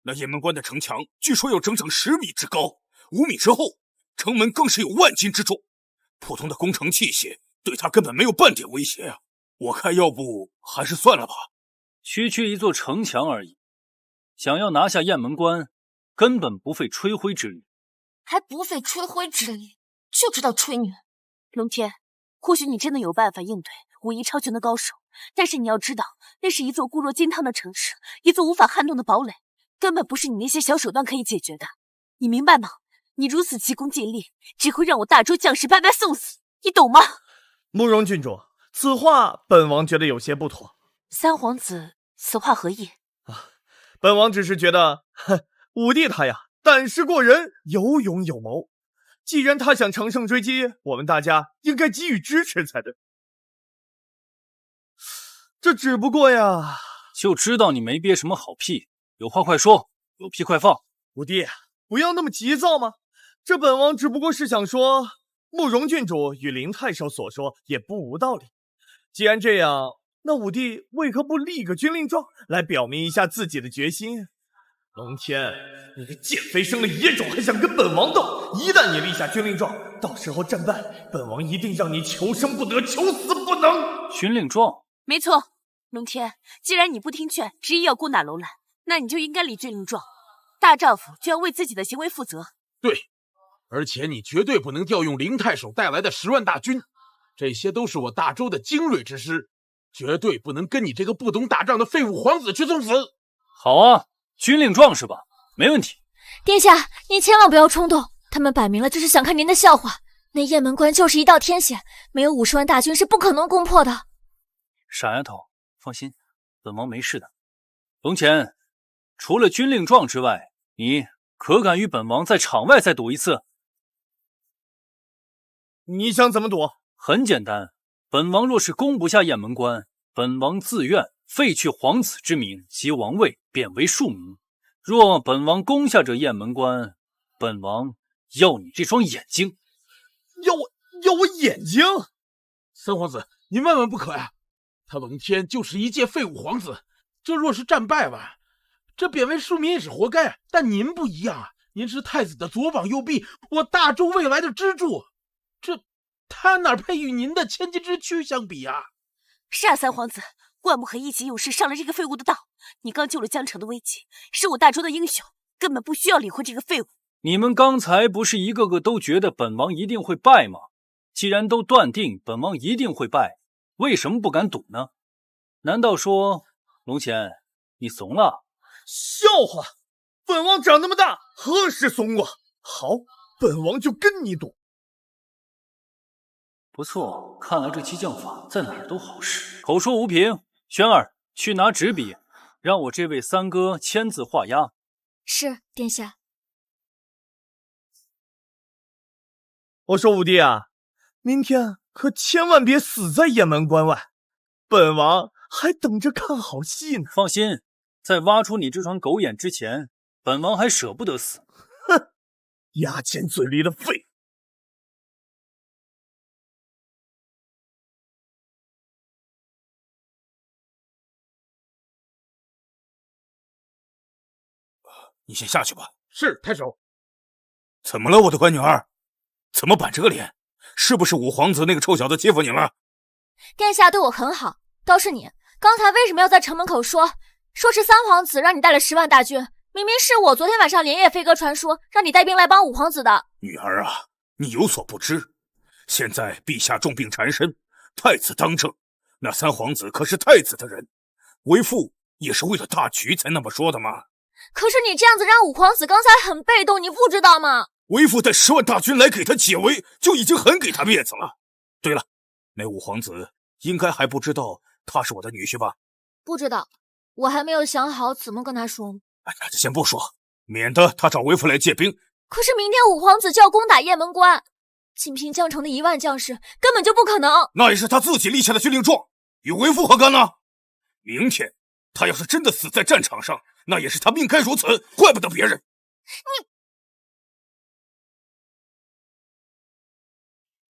那雁门关的城墙据说有整整10米之高，5米之厚，城门更是有万斤之重，普通的攻城器械对他根本没有半点威胁啊！我看要不还是算了吧。区区一座城墙而已，想要拿下雁门关，根本不费吹灰之力。还不费吹灰之力，就知道吹牛。龙天，或许你真的有办法应对武艺超群的高手，但是你要知道，那是一座固若金汤的城市，一座无法撼动的堡垒，根本不是你那些小手段可以解决的。你明白吗？你如此急功近利，只会让我大周将士白白送死，你懂吗？慕容郡主，此话本王觉得有些不妥。三皇子此话何意？本王只是觉得，武帝他呀，胆识过人，有勇有谋。既然他想乘胜追击，我们大家应该给予支持才对。这只不过呀，就知道你没憋什么好屁，有话快说，有屁快放。武帝，不要那么急躁嘛。这本王只不过是想说，慕容郡主与林太守所说也不无道理。既然这样，那武帝为何不立个军令状来表明一下自己的决心？龙天，你个贱妃生了野种，还想跟本王斗？一旦你立下军令状，到时候战败，本王一定让你求生不得，求死不能。军令状？没错，龙天，既然你不听劝，执意要攻打楼兰，那你就应该立军令状。大丈夫就要为自己的行为负责。对，而且你绝对不能调用林太守带来的10万大军，这些都是我大周的精锐之师，绝对不能跟你这个不懂打仗的废物皇子去送死。好啊，军令状是吧？没问题。殿下，您千万不要冲动，他们摆明了就是想看您的笑话。那雁门关就是一道天险，没有50万大军是不可能攻破的。傻丫头，放心，本王没事的。龙潜，除了军令状之外，你可敢与本王在场外再赌一次？你想怎么赌？很简单，本王若是攻不下雁门关，本王自愿废去皇子之名及王位，贬为庶民。若本王攻下这雁门关，本王要你这双眼睛。要我眼睛？三皇子，您万万不可呀！他龙天就是一介废物皇子，这若是战败吧，这贬为庶民也是活该。但您不一样啊，您是太子的左膀右臂，我大周未来的支柱，他哪配与您的千金之躯相比啊？是啊，三皇子，万不可意气用事，上了这个废物的当。你刚救了江城的危机，是我大周的英雄，根本不需要理会这个废物。你们刚才不是一个个都觉得本王一定会败吗？既然都断定本王一定会败，为什么不敢赌呢？难道说龙潜你怂了？笑话！本王长那么大，何时怂过？好，本王就跟你赌。不错，看来这激将法在哪儿都好使。口说无凭，轩儿去拿纸笔，让我这位三哥签字画押。是，殿下。我说武帝啊，明天可千万别死在雁门关外，本王还等着看好戏呢。放心，在挖出你这双狗眼之前，本王还舍不得死。哼，牙尖嘴利的废物！你先下去吧。是，太守。怎么了，我的乖女儿？怎么板着个脸？是不是五皇子那个臭小子欺负你了？殿下对我很好，倒是你，刚才为什么要在城门口说是三皇子让你带了10万大军？明明是我昨天晚上连夜飞鸽传书，让你带兵来帮五皇子的。女儿啊，你有所不知，现在陛下重病缠身，太子当政，那三皇子可是太子的人，为父也是为了大局才那么说的嘛。可是你这样子让五皇子刚才很被动，你不知道吗？为父带10万大军来给他解围，就已经很给他面子了。对了，那五皇子应该还不知道他是我的女婿吧？不知道，我还没有想好怎么跟他说。那就先不说，免得他找为父来借兵。可是明天五皇子就要攻打雁门关，仅凭江城的1万将士根本就不可能。那也是他自己立下的军令状，与为父何干呢？明天他要是真的死在战场上，那也是他命该如此，怪不得别人。你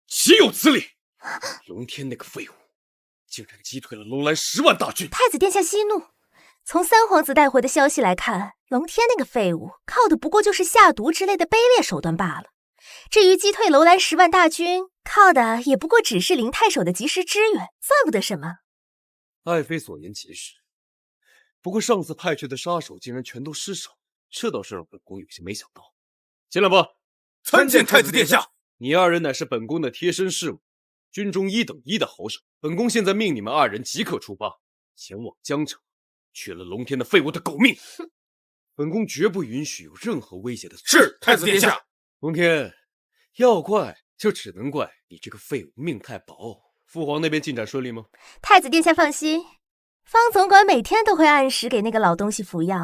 岂有此理！龙天那个废物，竟然击退了楼兰10万大军。太子殿下息怒。从三皇子带回的消息来看，龙天那个废物靠的不过就是下毒之类的卑劣手段罢了。至于击退楼兰10万大军，靠的也不过只是林太守的及时支援，算不得什么。爱妃所言极是，不过上次派去的杀手竟然全都失手，这倒是让本宫有些没想到。进来吧。参见太子殿下。你二人乃是本宫的贴身侍卫，军中1等1的好手，本宫现在命你们2人即刻出发，前往江城，取了龙天的废物的狗命。本宫绝不允许有任何威胁的。是太子殿下。龙天，要怪就只能怪你这个废物命太薄。父皇那边进展顺利吗？太子殿下放心，方总管每天都会按时给那个老东西服药。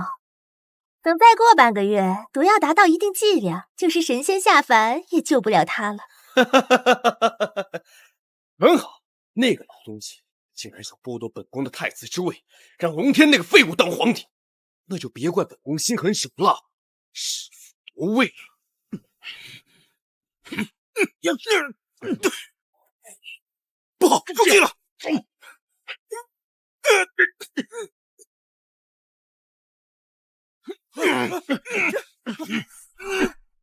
等再过半个月，毒药达到一定剂量，就是神仙下凡也救不了他了。很好，那个老东西竟然想剥夺本宫的太子之位，让龙天那个废物当皇帝，那就别怪本宫心狠手辣，弑父夺位。不好，入地了！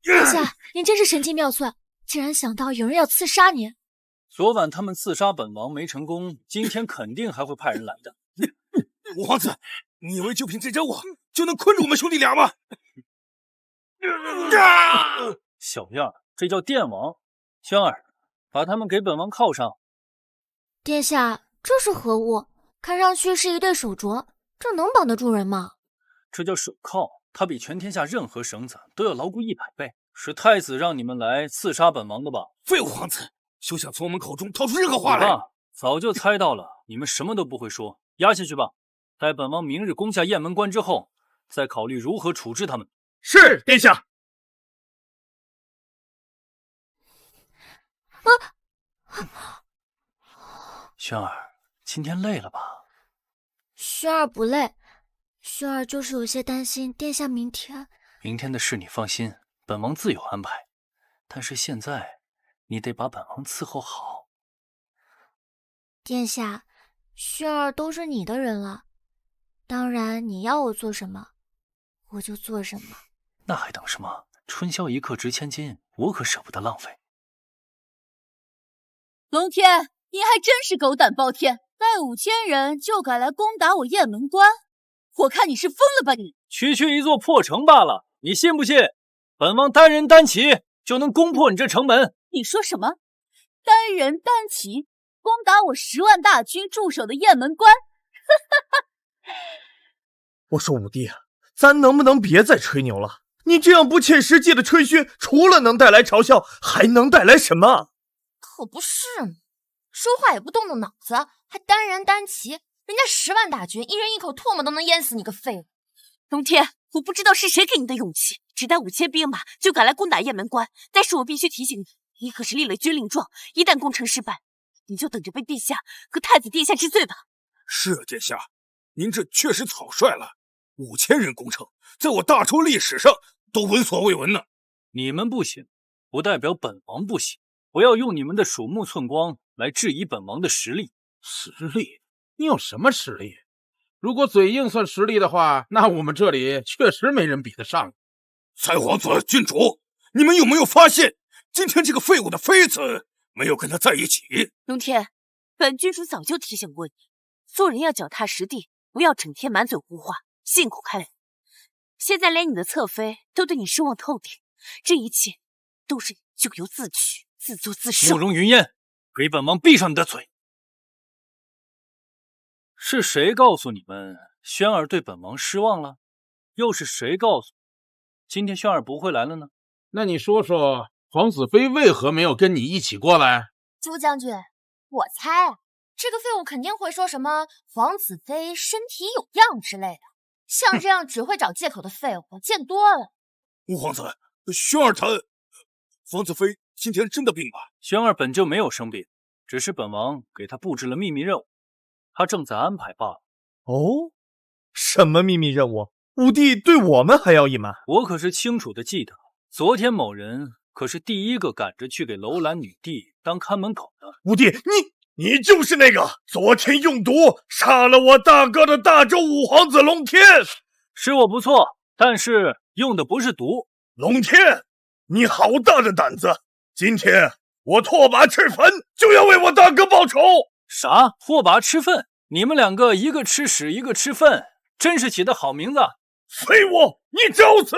殿下，您真是神机妙算，竟然想到有人要刺杀您。昨晚他们刺杀本王没成功，今天肯定还会派人来的。五皇子，你以为就凭这招我就能困住我们兄弟俩吗？小样，这叫电王！轩儿，把他们给本王铐上。殿下，这是何物？看上去是一对手镯，这能绑得住人吗？这叫手铐，它比全天下任何绳子都要牢固100倍。是太子让你们来刺杀本王的吧？废物皇子，休想从我们口中掏出任何话来！早就猜到了，你们什么都不会说，押下去吧。待本王明日攻下雁门关之后，再考虑如何处置他们。是，殿下。轩儿，今天累了吧？轩儿不累，轩儿就是有些担心殿下明天的事你放心，本王自有安排。但是现在你得把本王伺候好。殿下，轩儿都是你的人了，当然你要我做什么，我就做什么。那还等什么？春宵一刻值千金，我可舍不得浪费。龙天，你还真是狗胆包天，带5000人就敢来攻打我雁门关，我看你是疯了吧你！区区一座破城罢了，你信不信本王单人单骑就能攻破你这城门？你说什么？单人单骑攻打我10万大军驻守的雁门关？我说五弟，咱能不能别再吹牛了？你这样不切实际的吹嘘，除了能带来嘲笑，还能带来什么？可不是嘛，说话也不动动脑子，还单人单骑，人家10万大军，一人一口唾沫都能淹死你个废物！龙天，我不知道是谁给你的勇气，只带5000兵马就敢来攻打雁门关，但是我必须提醒你，你可是立了军令状，一旦攻城失败，你就等着被陛下和太子殿下治罪吧。是啊，殿下，您这确实草率了，5000人攻城，在我大周历史上都闻所未闻呢。你们不行，不代表本王不行。不要用你们的鼠目寸光来质疑本王的实力。实力？你有什么实力？如果嘴硬算实力的话，那我们这里确实没人比得上。三皇子、郡主，你们有没有发现，今天这个废物的妃子没有跟他在一起？龙天，本君主早就提醒过你，做人要脚踏实地，不要整天满嘴胡话，信口开河。现在连你的侧妃都对你失望透顶，这一切都是你咎由自取，自作自受。慕容云烟，给本王闭上你的嘴！是谁告诉你们轩儿对本王失望了？又是谁告诉今天轩儿不会来了呢？那你说说，皇子妃为何没有跟你一起过来？朱将军，我猜啊，这个废物肯定会说什么皇子妃身体有恙之类的。像这样只会找借口的废物，我见多了。五皇子，轩儿她，皇子妃今天真的病吧？轩儿本就没有生病，只是本王给她布置了秘密任务，她正在安排罢了。哦，什么秘密任务？五弟对我们还要隐瞒？我可是清楚的记得，昨天某人可是第一个赶着去给楼兰女帝当看门狗的。五弟，你就是那个昨天用毒杀了我大哥的大周五皇子龙天。是我不错，但是用的不是毒。龙天，你好大的胆子！今天我拓跋赤坟就要为我大哥报仇！啥？拓跋赤粪？你们两个一个吃屎一个吃粪，真是起的好名字。废物，你找死！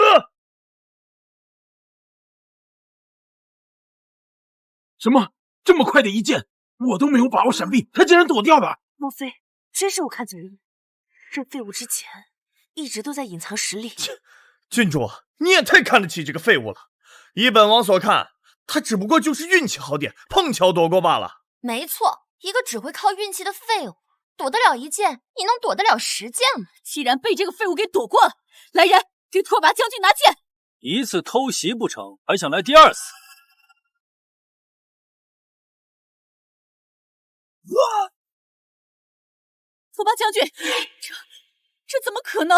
什么？这么快的一剑，我都没有把握闪避，他竟然躲掉了。莫非真是我看错人了？这废物之前一直都在隐藏实力。郡主，你也太看得起这个废物了。依本王所看，他只不过就是运气好点，碰巧躲过罢了。没错，一个只会靠运气的废物，躲得了一剑，你能躲得了10剑吗？既然被这个废物给躲过了，来人，给拓跋将军拿剑！一次偷袭不成，还想来第2次？拓跋将军，这怎么可能？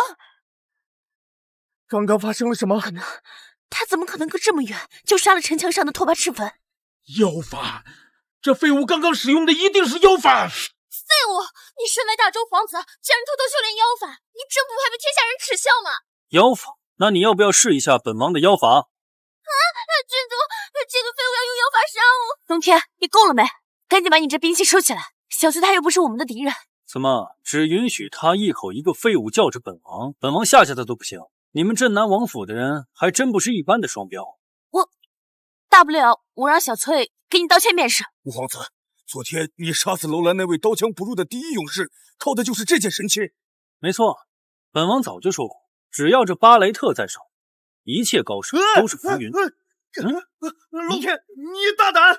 刚刚发生了什么？他怎么可能隔这么远就杀了城墙上的拓跋赤粉？妖法！这废物刚刚使用的一定是妖法！废物！你身为大周皇子，竟然偷偷修炼妖法，你真不怕被天下人耻笑吗？妖法？那你要不要试一下本王的妖法？郡主，这个废物要用妖法杀我！龙天，你够了没？赶紧把你这兵器收起来！小子他又不是我们的敌人。怎么只允许他一口一个废物叫着本王，本王吓他都不行？你们镇南王府的人还真不是一般的双标。大不了我让小翠给你道歉便是。五皇子，昨天你杀死楼兰那位刀枪不入的第一勇士，靠的就是这件神器。没错，本王早就说过，只要这巴雷特在手，一切高手都是浮云。龙天，你大胆！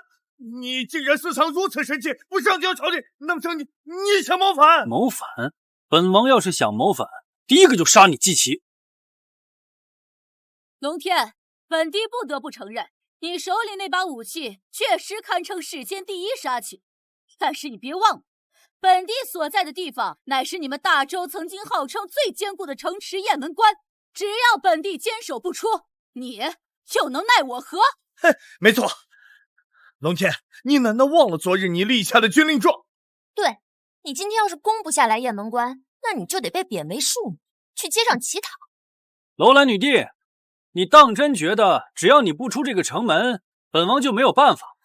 你竟然私藏如此神器，不上交朝廷，难不成你想谋反？谋反？本王要是想谋反，第一个就杀你姬奇。龙天，本帝不得不承认，你手里那把武器确实堪称世间第一杀器。但是你别忘了，本帝所在的地方乃是你们大周曾经号称最坚固的城池雁门关，只要本帝坚守不出，你又能奈我何？嘿，没错。龙天，你难道忘了昨日你立下的军令状？对，你今天要是攻不下来雁门关，那你就得被贬为庶女，去街上乞讨。楼兰女帝，你当真觉得只要你不出这个城门，本王就没有办法？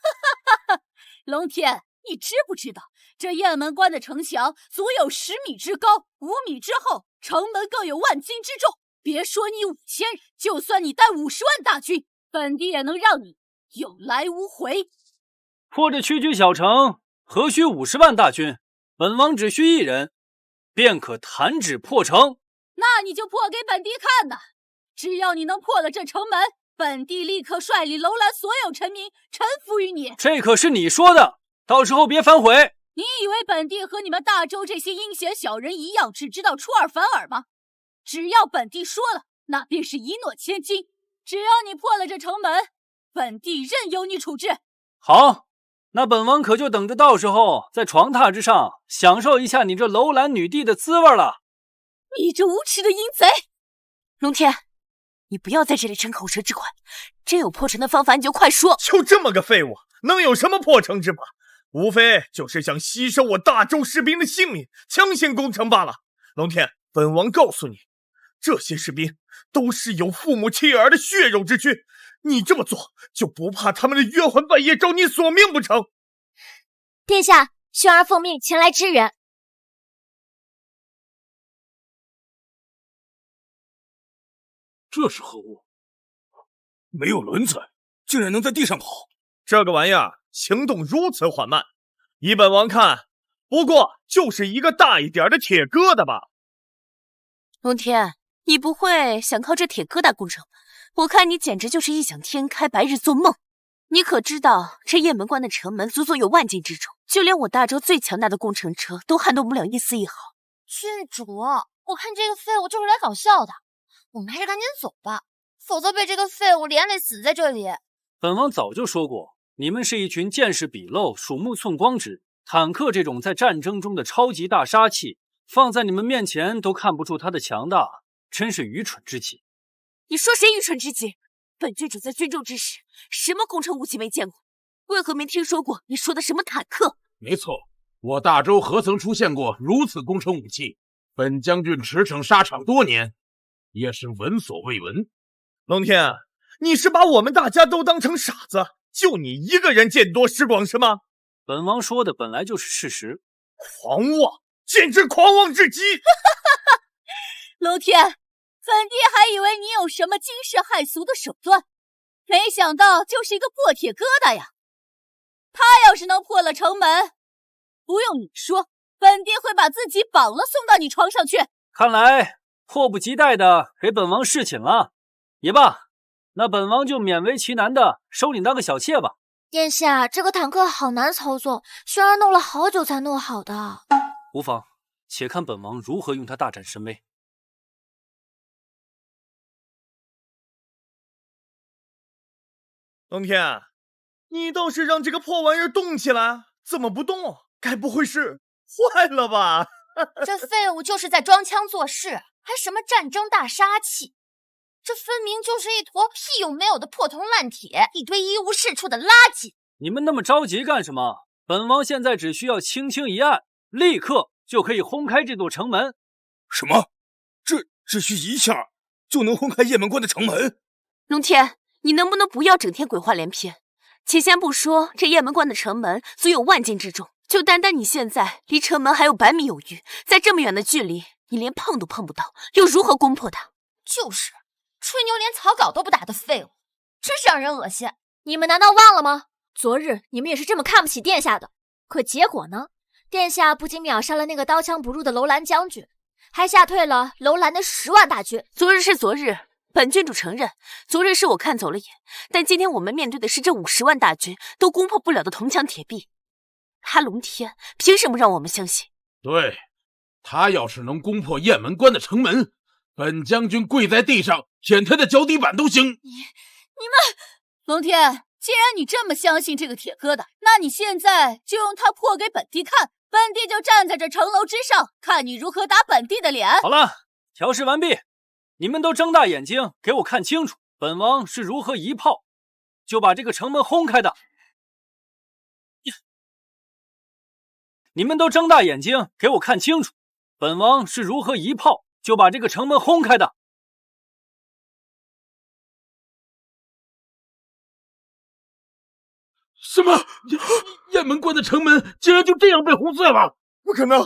龙天，你知不知道这雁门关的城墙足有10米之高，5米之厚，城门更有万斤之重。别说你5000人，就算你带50万大军，本帝也能让你有来无回。破这区区小城，何须50万大军？本王只需1人，便可弹指破城。那你就破给本帝看呐！只要你能破了这城门，本帝立刻率领楼兰所有臣民臣服于你。这可是你说的，到时候别反悔。你以为本帝和你们大周这些阴险小人一样，只知道出尔反尔吗？只要本帝说了，那便是一诺千金。只要你破了这城门，本帝任由你处置。好，那本王可就等着到时候在床榻之上享受一下你这楼兰女帝的滋味了。你这无耻的淫贼！龙天，你不要在这里逞口舌之快，真有破城的方法你就快说。就这么个废物，能有什么破城之法？无非就是想牺牲我大周士兵的性命，强行攻城罢了。龙天，本王告诉你，这些士兵都是有父母妻儿的血肉之躯，你这么做就不怕他们的冤魂半夜找你索命不成？殿下，萱儿奉命前来支援。这是何物？没有轮子，竟然能在地上跑。这个玩意儿行动如此缓慢，依本王看，不过就是一个大一点的铁疙瘩吧。龙天，你不会想靠这铁疙瘩攻城？我看你简直就是异想天开，白日做梦。你可知道这雁门关的城门足足有万斤之重，就连我大周最强大的工程车都撼动不了一丝一毫。郡主，我看这个废物就是来搞笑的，我们还是赶紧走吧，否则被这个废物连累死在这里。本王早就说过，你们是一群见识鄙陋、鼠目寸光之人。坦克这种在战争中的超级大杀器，放在你们面前都看不出它的强大，真是愚蠢之极。你说谁愚蠢之极？本郡主在军中之时，什么工程武器没见过？为何没听说过你说的什么坦克？没错，我大周何曾出现过如此工程武器？本将军驰骋沙场多年，也是闻所未闻。龙天，你是把我们大家都当成傻子，就你一个人见多识广是吗？本王说的本来就是事实。狂妄，简直狂妄至极！龙天，本帝还以为你有什么惊世骇俗的手段，没想到就是一个破铁疙瘩呀！他要是能破了城门，不用你说，本帝会把自己绑了送到你床上去。看来迫不及待的给本王侍寝了。也罢，那本王就勉为其难的收你当个小妾吧。殿下，这个坦克好难操作，轩儿弄了好久才弄好的。无妨，且看本王如何用它大展神威。龙天，你倒是让这个破玩意儿动起来，怎么不动？该不会是坏了吧？这废物就是在装腔作势，还什么战争大杀器，这分明就是一坨屁用没有的破铜烂铁，一堆一无是处的垃圾。你们那么着急干什么？本王现在只需要轻轻一按，立刻就可以轰开这座城门。什么？这只需一下就能轰开雁门关的城门？龙天，你能不能不要整天鬼话连篇？且先不说这雁门关的城门足有万斤之重，就单单你现在离城门还有100米有余，在这么远的距离，你连碰都碰不到，又如何攻破它？就是吹牛连草稿都不打的废物，真是让人恶心。你们难道忘了吗？昨日你们也是这么看不起殿下的，可结果呢？殿下不仅秒杀了那个刀枪不入的楼兰将军，还吓退了楼兰的10万大军。昨日是昨日，本郡主承认，昨日是我看走了眼，但今天我们面对的是这50万大军都攻破不了的铜墙铁壁。他龙天凭什么让我们相信？对，他要是能攻破雁门关的城门，本将军跪在地上舔他的脚底板都行。你们，龙天，既然你这么相信这个铁疙瘩，那你现在就用它破给本帝看，本帝就站在这城楼之上，看你如何打本帝的脸。好了，调试完毕，你们都睁大眼睛给我看清楚，本王是如何一炮就把这个城门轰开的。你们都睁大眼睛给我看清楚，本王是如何一炮就把这个城门轰开的。什么？雁门关的城门竟然就这样被轰碎了？不可能，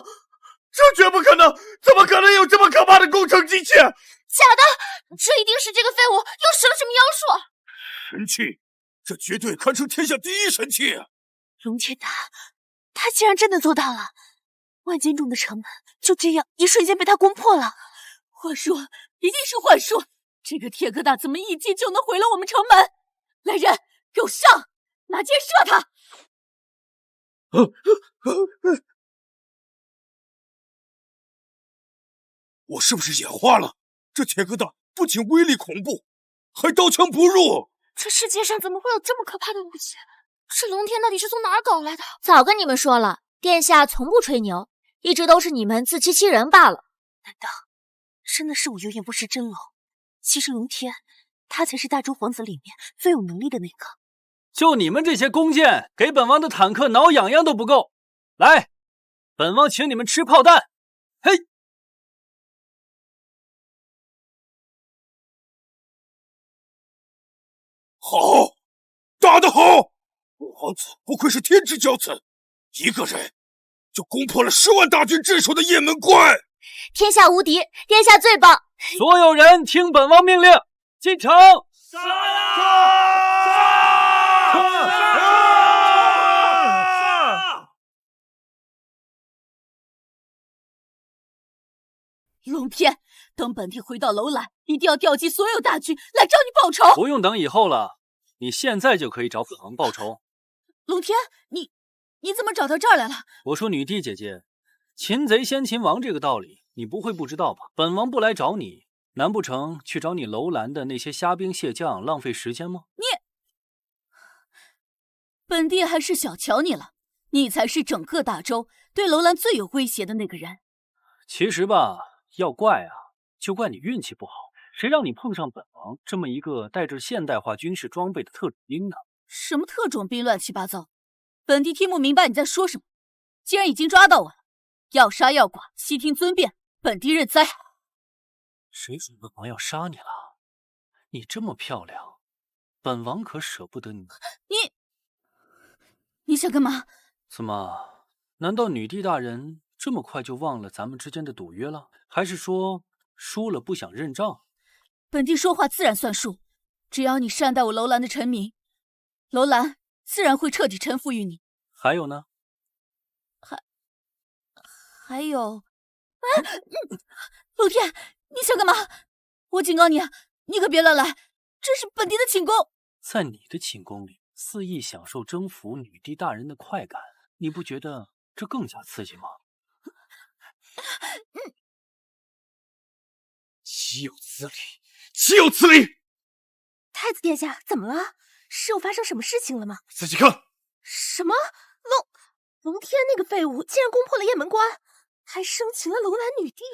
这绝不可能！怎么可能有这么可怕的工程机器？假的！这一定是这个废物又使了什么妖术。神器，这绝对堪称天下第一神器！龙天他竟然真的做到了，万斤重的城门就这样一瞬间被他攻破了。幻术，一定是幻术！这个铁疙瘩怎么一击就能毁了我们城门？来人，给我上！拿箭射他！我是不是眼花了？这铁疙瘩不仅威力恐怖，还刀枪不入。这世界上怎么会有这么可怕的武器？这龙天到底是从哪儿搞来的？早跟你们说了，殿下从不吹牛，一直都是你们自欺欺人罢了。难道真的是我有眼不识真龙？其实龙天他才是大周皇子里面最有能力的那个。就你们这些弓箭，给本王的坦克挠痒痒都不够。来，本王请你们吃炮弹。嘿！好，打得好！五皇子不愧是天之骄子，一个人就攻破了10万大军镇守的雁门关。天下无敌，殿下最棒！所有人听本王命令，进城！龙天，等本帝回到楼兰，一定要调集所有大军来找你报仇。不用等以后了，你现在就可以找本王报仇。龙天，你怎么找到这儿来了？我说女帝姐姐，擒贼先擒王这个道理，你不会不知道吧？本王不来找你，难不成去找你楼兰的那些虾兵蟹将浪费时间吗？本帝还是小瞧你了，你才是整个大周对楼兰最有威胁的那个人。其实吧，要怪啊，就怪你运气不好，谁让你碰上本王这么一个带着现代化军事装备的特种兵呢？什么特种兵乱七八糟，本帝听不明白你在说什么。既然已经抓到我了，要杀要剐，悉听尊便，本帝认栽。谁说本王要杀你了？你这么漂亮，本王可舍不得你。你想干嘛？怎么？难道女帝大人这么快就忘了咱们之间的赌约了？还是说输了不想认账？本帝说话自然算数，只要你善待我楼兰的臣民，楼兰自然会彻底臣服于你。还有呢？还有，陆天，你想干嘛？我警告你，你可别乱来，这是本地的寝宫。在你的寝宫里肆意享受征服女帝大人的快感，你不觉得这更加刺激吗？岂有此理！岂有此理！太子殿下，怎么了？是又发生什么事情了吗？仔细看。什么？龙天那个废物竟然攻破了雁门关，还生擒了楼兰女帝，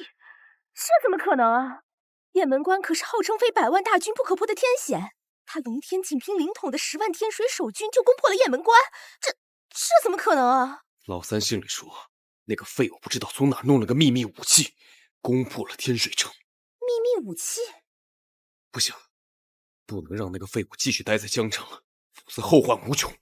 这怎么可能啊？雁门关可是号称非100万大军不可破的天险，他龙天仅凭领统的10万天水守军就攻破了雁门关，这怎么可能啊？老三信里说，那个废物不知道从哪弄了个秘密武器，攻破了天水城。秘密武器？不行，不能让那个废物继续待在江城了，否则后患无穷。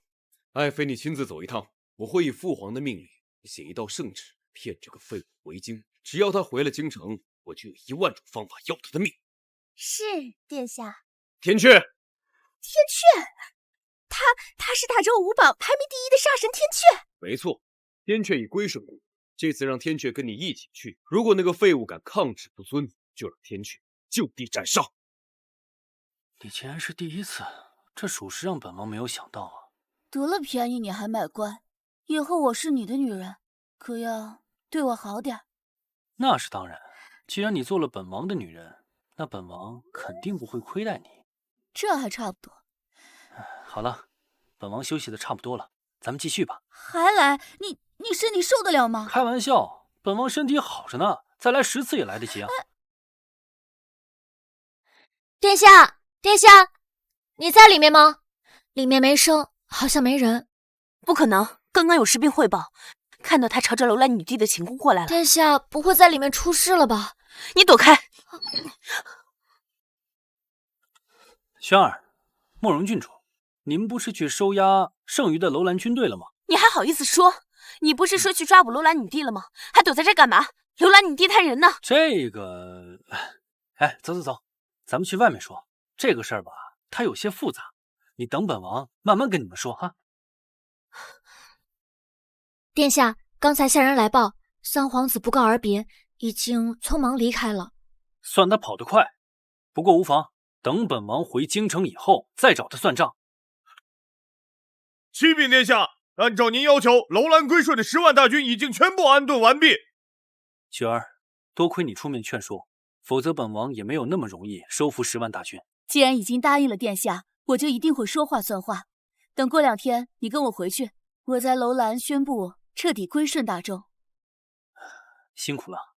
爱妃，你亲自走一趟，我会以父皇的命令写一道圣旨，骗这个废物回京。只要他回了京城，我就有1万种方法要他的命。是，殿下。天阙，他是大周5榜排名第1的杀神天阙。没错，天阙已归顺我。这次让天阙跟你一起去，如果那个废物敢抗旨不遵，就让天阙就地斩杀。你竟然是第一次，这属实让本王没有想到啊！得了便宜你还卖乖，以后我是你的女人，可要对我好点。那是当然，既然你做了本王的女人，那本王肯定不会亏待你。这还差不多。好了，本王休息的差不多了，咱们继续吧。还来？你身体受得了吗？开玩笑，本王身体好着呢，再来10次也来得及啊！殿下，殿下，你在里面吗？里面没声，好像没人。不可能，刚刚有士兵汇报，看到他朝着楼兰女帝的寝宫过来了。殿下不会在里面出事了吧？你躲开！轩儿，慕容郡主，你们不是去收押剩余的楼兰军队了吗？你还好意思说？你不是说去抓捕楼兰女帝了吗？还躲在这干嘛？楼兰女帝她人呢？这个，哎，走，咱们去外面说。这个事儿吧，它有些复杂，你等本王慢慢跟你们说哈。殿下，刚才下人来报，三皇子不告而别，已经匆忙离开了。算他跑得快，不过无妨，等本王回京城以后再找他算账。启禀殿下，按照您要求，楼兰归顺的10万大军已经全部安顿完毕。雪儿，多亏你出面劝说，否则本王也没有那么容易收服10万大军。既然已经答应了殿下，我就一定会说话算话。等过2天，你跟我回去，我在楼兰宣布彻底归顺大周。辛苦了。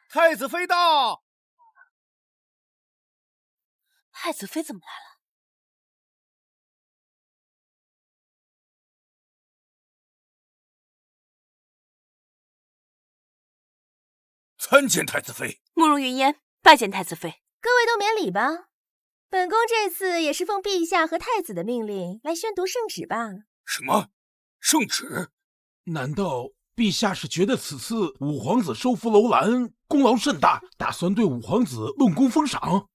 太子妃到！太子妃怎么来了？参见太子妃。慕容云烟拜见太子妃。各位都免礼吧。本宫这次也是奉陛下和太子的命令来宣读圣旨吧。什么？圣旨？难道陛下是觉得此次五皇子收服楼兰功劳甚大，打算对五皇子论功封赏？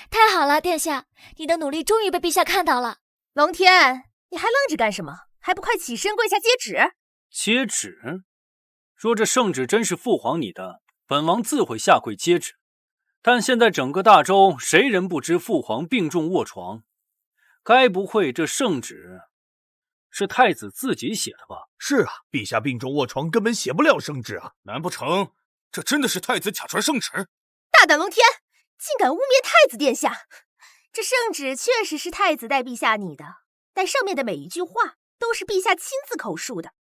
太好了，殿下，你的努力终于被陛下看到了。龙天，你还愣着干什么？还不快起身跪下接旨？接旨？若这圣旨真是父皇你的，本王自会下跪接旨。但现在整个大周，谁人不知父皇病重卧床？该不会这圣旨是太子自己写的吧？是啊，陛下病重卧床，根本写不了圣旨啊！难不成这真的是太子假传圣旨？大胆龙天，竟敢污蔑太子殿下！这圣旨确实是太子代陛下拟的，但上面的每一句话都是陛下亲自口述的。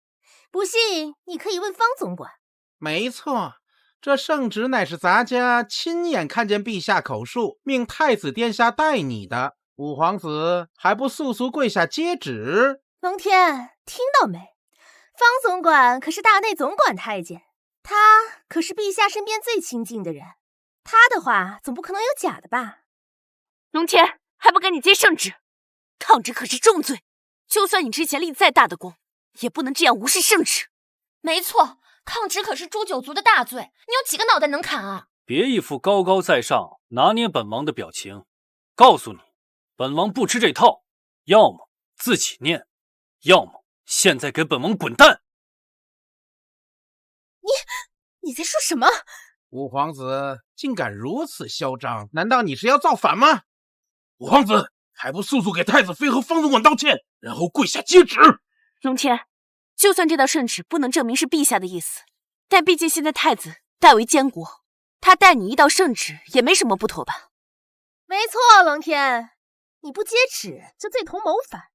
不信，你可以问方总管。没错，这圣旨乃是咱家亲眼看见陛下口述，命太子殿下代拟的。五皇子还不速速跪下接旨？龙天，听到没？方总管可是大内总管太监，他可是陛下身边最亲近的人，他的话总不可能有假的吧？龙天，还不赶紧接圣旨？抗旨可是重罪，就算你之前立再大的功，也不能这样无视圣旨。没错，抗旨可是诛九族的大罪，你有几个脑袋能砍啊？别一副高高在上拿捏本王的表情，告诉你，本王不吃这套，要么自己念，要么现在给本王滚蛋！你在说什么？五皇子竟敢如此嚣张，难道你是要造反吗？五皇子还不速速给太子妃和方总管道歉，然后跪下接旨！龙天，就算这道圣旨不能证明是陛下的意思，但毕竟现在太子代为监国，他代你一道圣旨也没什么不妥吧？没错，龙天，你不接旨就罪同谋反，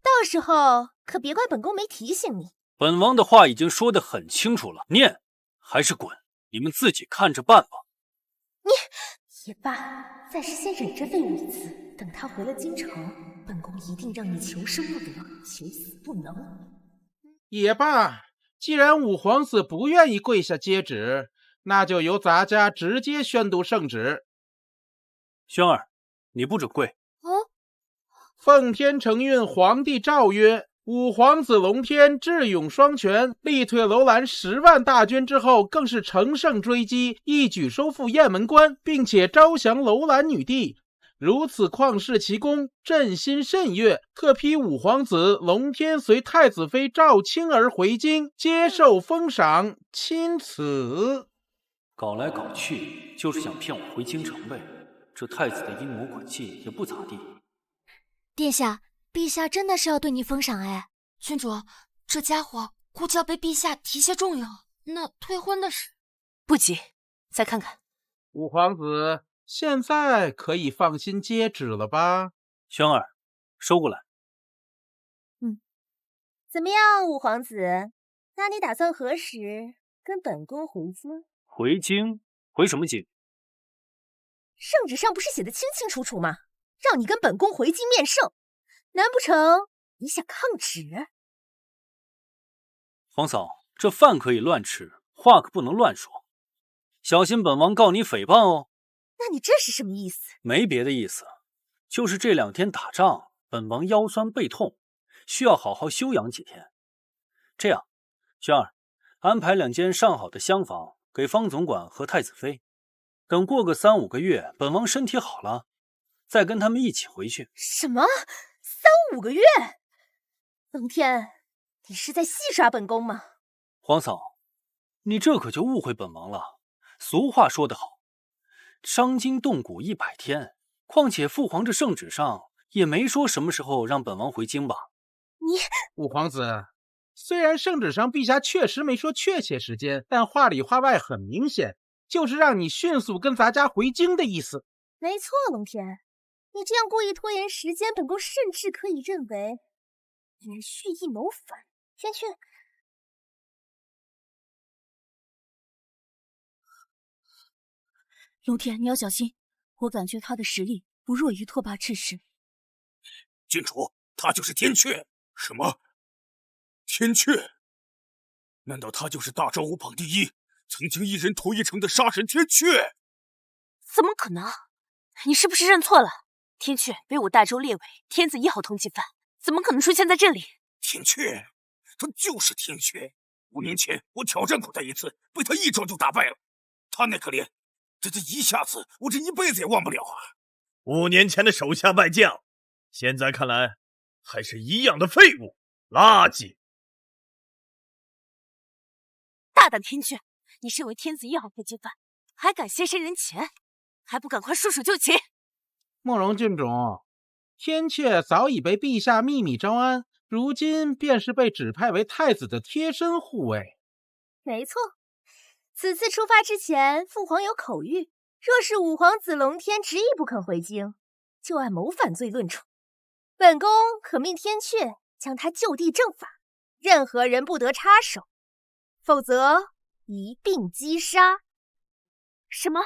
到时候可别怪本宫没提醒你。本王的话已经说得很清楚了，念还是滚，你们自己看着办吧。也罢，暂时先忍着废物一次，等他回了京城，本宫一定让你求生不得，求死不能。也罢，既然五皇子不愿意跪下接旨，那就由咱家直接宣读圣旨。轩儿，你不准跪。奉天承运皇帝诏曰：五皇子龙天智勇双全，力退楼兰10万大军之后，更是乘胜追击，一举收复雁门关，并且招降楼兰女帝。如此旷世奇功，朕心甚悦，特批五皇子龙天随太子妃赵青儿回京，接受封赏，钦此。搞来搞去，就是想骗我回京城呗。这太子的阴谋诡计也不咋地。殿下，陛下真的是要对你封赏哎。郡主，这家伙估计要被陛下提携重用，那退婚的事……不急，再看看。五皇子现在可以放心接旨了吧？轩儿，收过来。怎么样，五皇子？那你打算何时跟本宫回京？回京？回什么京？圣旨上不是写的清清楚楚吗？让你跟本宫回京面圣，难不成你想抗旨？皇嫂，这饭可以乱吃，话可不能乱说，小心本王告你诽谤哦。那你这是什么意思？没别的意思，就是这2天打仗，本王腰酸背痛，需要好好休养几天。这样，轩儿，安排2间上好的厢房给方总管和太子妃。等过个3、5个月，本王身体好了，再跟他们一起回去。什么？3、5个月？龙天，你是在戏耍本宫吗？皇嫂，你这可就误会本王了。俗话说得好，伤筋动骨100天。况且父皇这圣旨上也没说什么时候让本王回京吧？五皇子，虽然圣旨上陛下确实没说确切时间，但话里话外很明显，就是让你迅速跟咱家回京的意思。没错，龙天，你这样故意拖延时间，本宫甚至可以认为你是蓄意谋反。先去。龙天，你要小心，我感觉他的实力不弱于拓跋赤石。郡主，他就是天阙。什么？天阙？难道他就是大昭武榜第1，曾经一人屠1城的杀神天阙？怎么可能？你是不是认错了？天阙被我大周列为天子1号通缉犯，怎么可能出现在这里？天阙，他就是天阙。5年前我挑战过他一次，被他一招就打败了。他那可怜，这一下子我这一辈子也忘不了啊！5年前的手下败将，现在看来还是一样的废物、垃圾。大胆天阙，你身为天子1号通缉犯，还敢先生人前，还不赶快束手就擒！慕容郡主，天阙早已被陛下秘密招安，如今便是被指派为太子的贴身护卫。没错，此次出发之前，父皇有口谕，若是五皇子龙天执意不肯回京，就按谋反罪论处。本宫可命天阙将他就地正法，任何人不得插手，否则一并击杀。什么？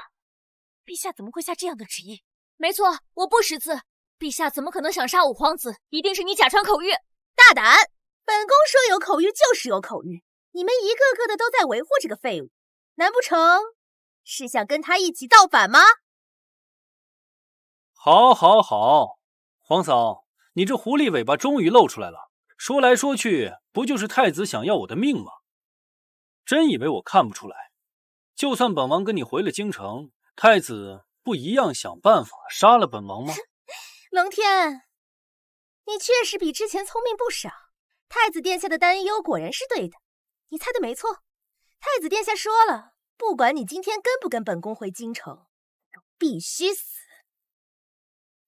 陛下怎么会下这样的旨意？没错，我不识字。陛下怎么可能想杀五皇子？一定是你假传口谕！大胆！本宫说有口谕就是有口谕，你们一个个的都在维护这个废物，难不成是想跟他一起造反吗？好，好，好，皇嫂，你这狐狸尾巴终于露出来了。说来说去，不就是太子想要我的命吗？真以为我看不出来？就算本王跟你回了京城，太子不一样想办法杀了本王吗？龙天，你确实比之前聪明不少。太子殿下的担忧果然是对的，你猜的没错。太子殿下说了，不管你今天跟不跟本宫回京城，都必须死。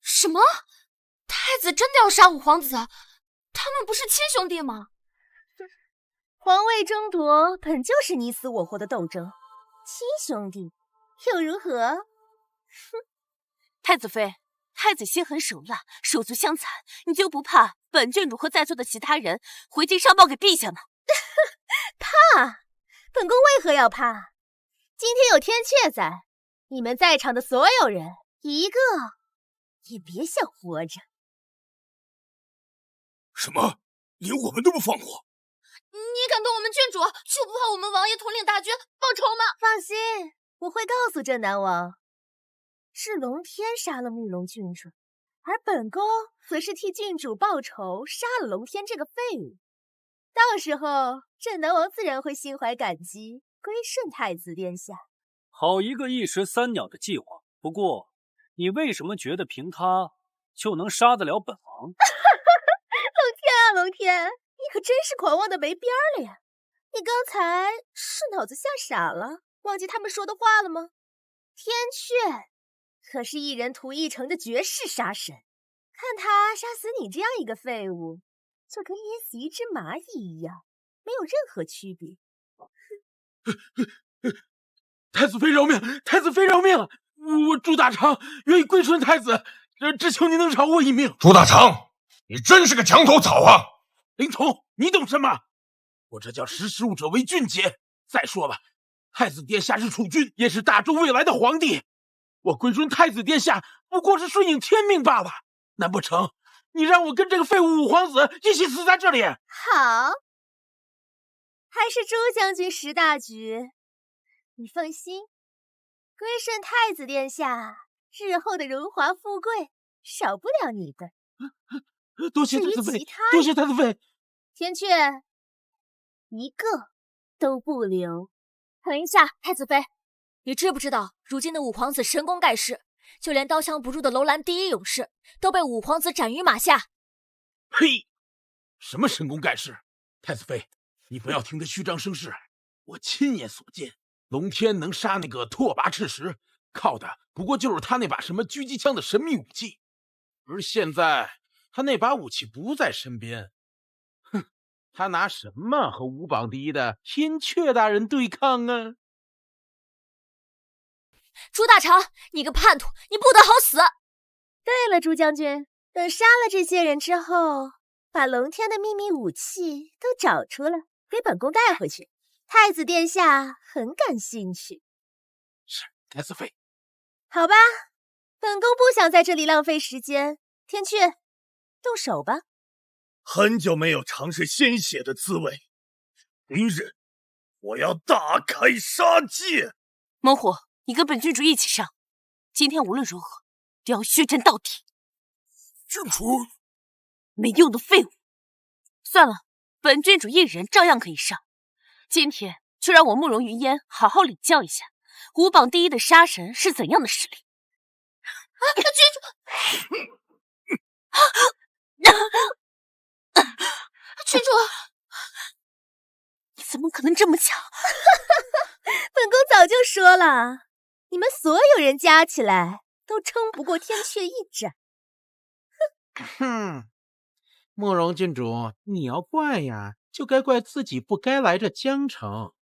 什么？太子真的要杀五皇子？他们不是亲兄弟吗？皇位争夺本就是你死我活的斗争，亲兄弟又如何？哼，太子妃，太子心狠手辣，手足相残，你就不怕本郡主和在座的其他人回京上报给陛下吗？怕？本宫为何要怕？今天有天阙在，你们在场的所有人一个也别想活着。什么？连我们都不放过？你敢动我们郡主，就不怕我们王爷统领大军报仇吗？放心，我会告诉镇南王，是龙天杀了慕容郡主，而本宫则是替郡主报仇，杀了龙天这个废物。到时候，镇南王自然会心怀感激，归顺太子殿下。好一个一石三鸟的计划！不过，你为什么觉得凭他就能杀得了本王？龙天啊，龙天，你可真是狂妄的没边儿了呀！你刚才是脑子吓傻了，忘记他们说的话了吗？天阙可是一人屠一城的绝世杀神，看他杀死你这样一个废物，就跟捏死一只蚂蚁一样，没有任何区别。太子妃饶命！太子妃饶命！我朱大长愿意归顺太子，只求您能饶我一命。朱大长，你真是个墙头草啊！灵童，你懂什么？我这叫识时务者为俊杰。再说了，太子殿下是储君，也是大周未来的皇帝。我归顺太子殿下，不过是顺应天命罢了。难不成你让我跟这个废物五皇子一起死在这里？好，还是朱将军识大局。你放心，归顺太子殿下，日后的荣华富贵少不了你的。多谢太子妃，多谢太子妃。天阙，一个都不留。等一下，太子妃，你知不知道，如今的五皇子神功盖世，就连刀枪不入的楼兰第一勇士都被五皇子斩于马下。呸！什么神功盖世？太子妃，你不要听他虚张声势。我亲眼所见，龙天能杀那个拓跋赤石，靠的不过就是他那把什么狙击枪的神秘武器。而现在他那把武器不在身边，哼，他拿什么和五榜第一的天阙大人对抗啊？朱大长，你个叛徒，你不得好死！对了，朱将军，等杀了这些人之后，把龙天的秘密武器都找出来，给本宫带回去。太子殿下很感兴趣。是，太子妃。好吧，本宫不想在这里浪费时间。天阙，动手吧。很久没有尝试鲜血的滋味，今日我要大开杀戒。猛虎，你跟本郡主一起上，今天无论如何都要血战到底。郡主，没用的废物。算了，本郡主一人照样可以上。今天就让我慕容云烟好好领教一下五榜第一的杀神是怎样的实力。郡主，你怎么可能这么强？本宫早就说了，你们所有人加起来都撑不过天阙一斩。哼，慕容郡主，你要怪呀，就该怪自己不该来这江城，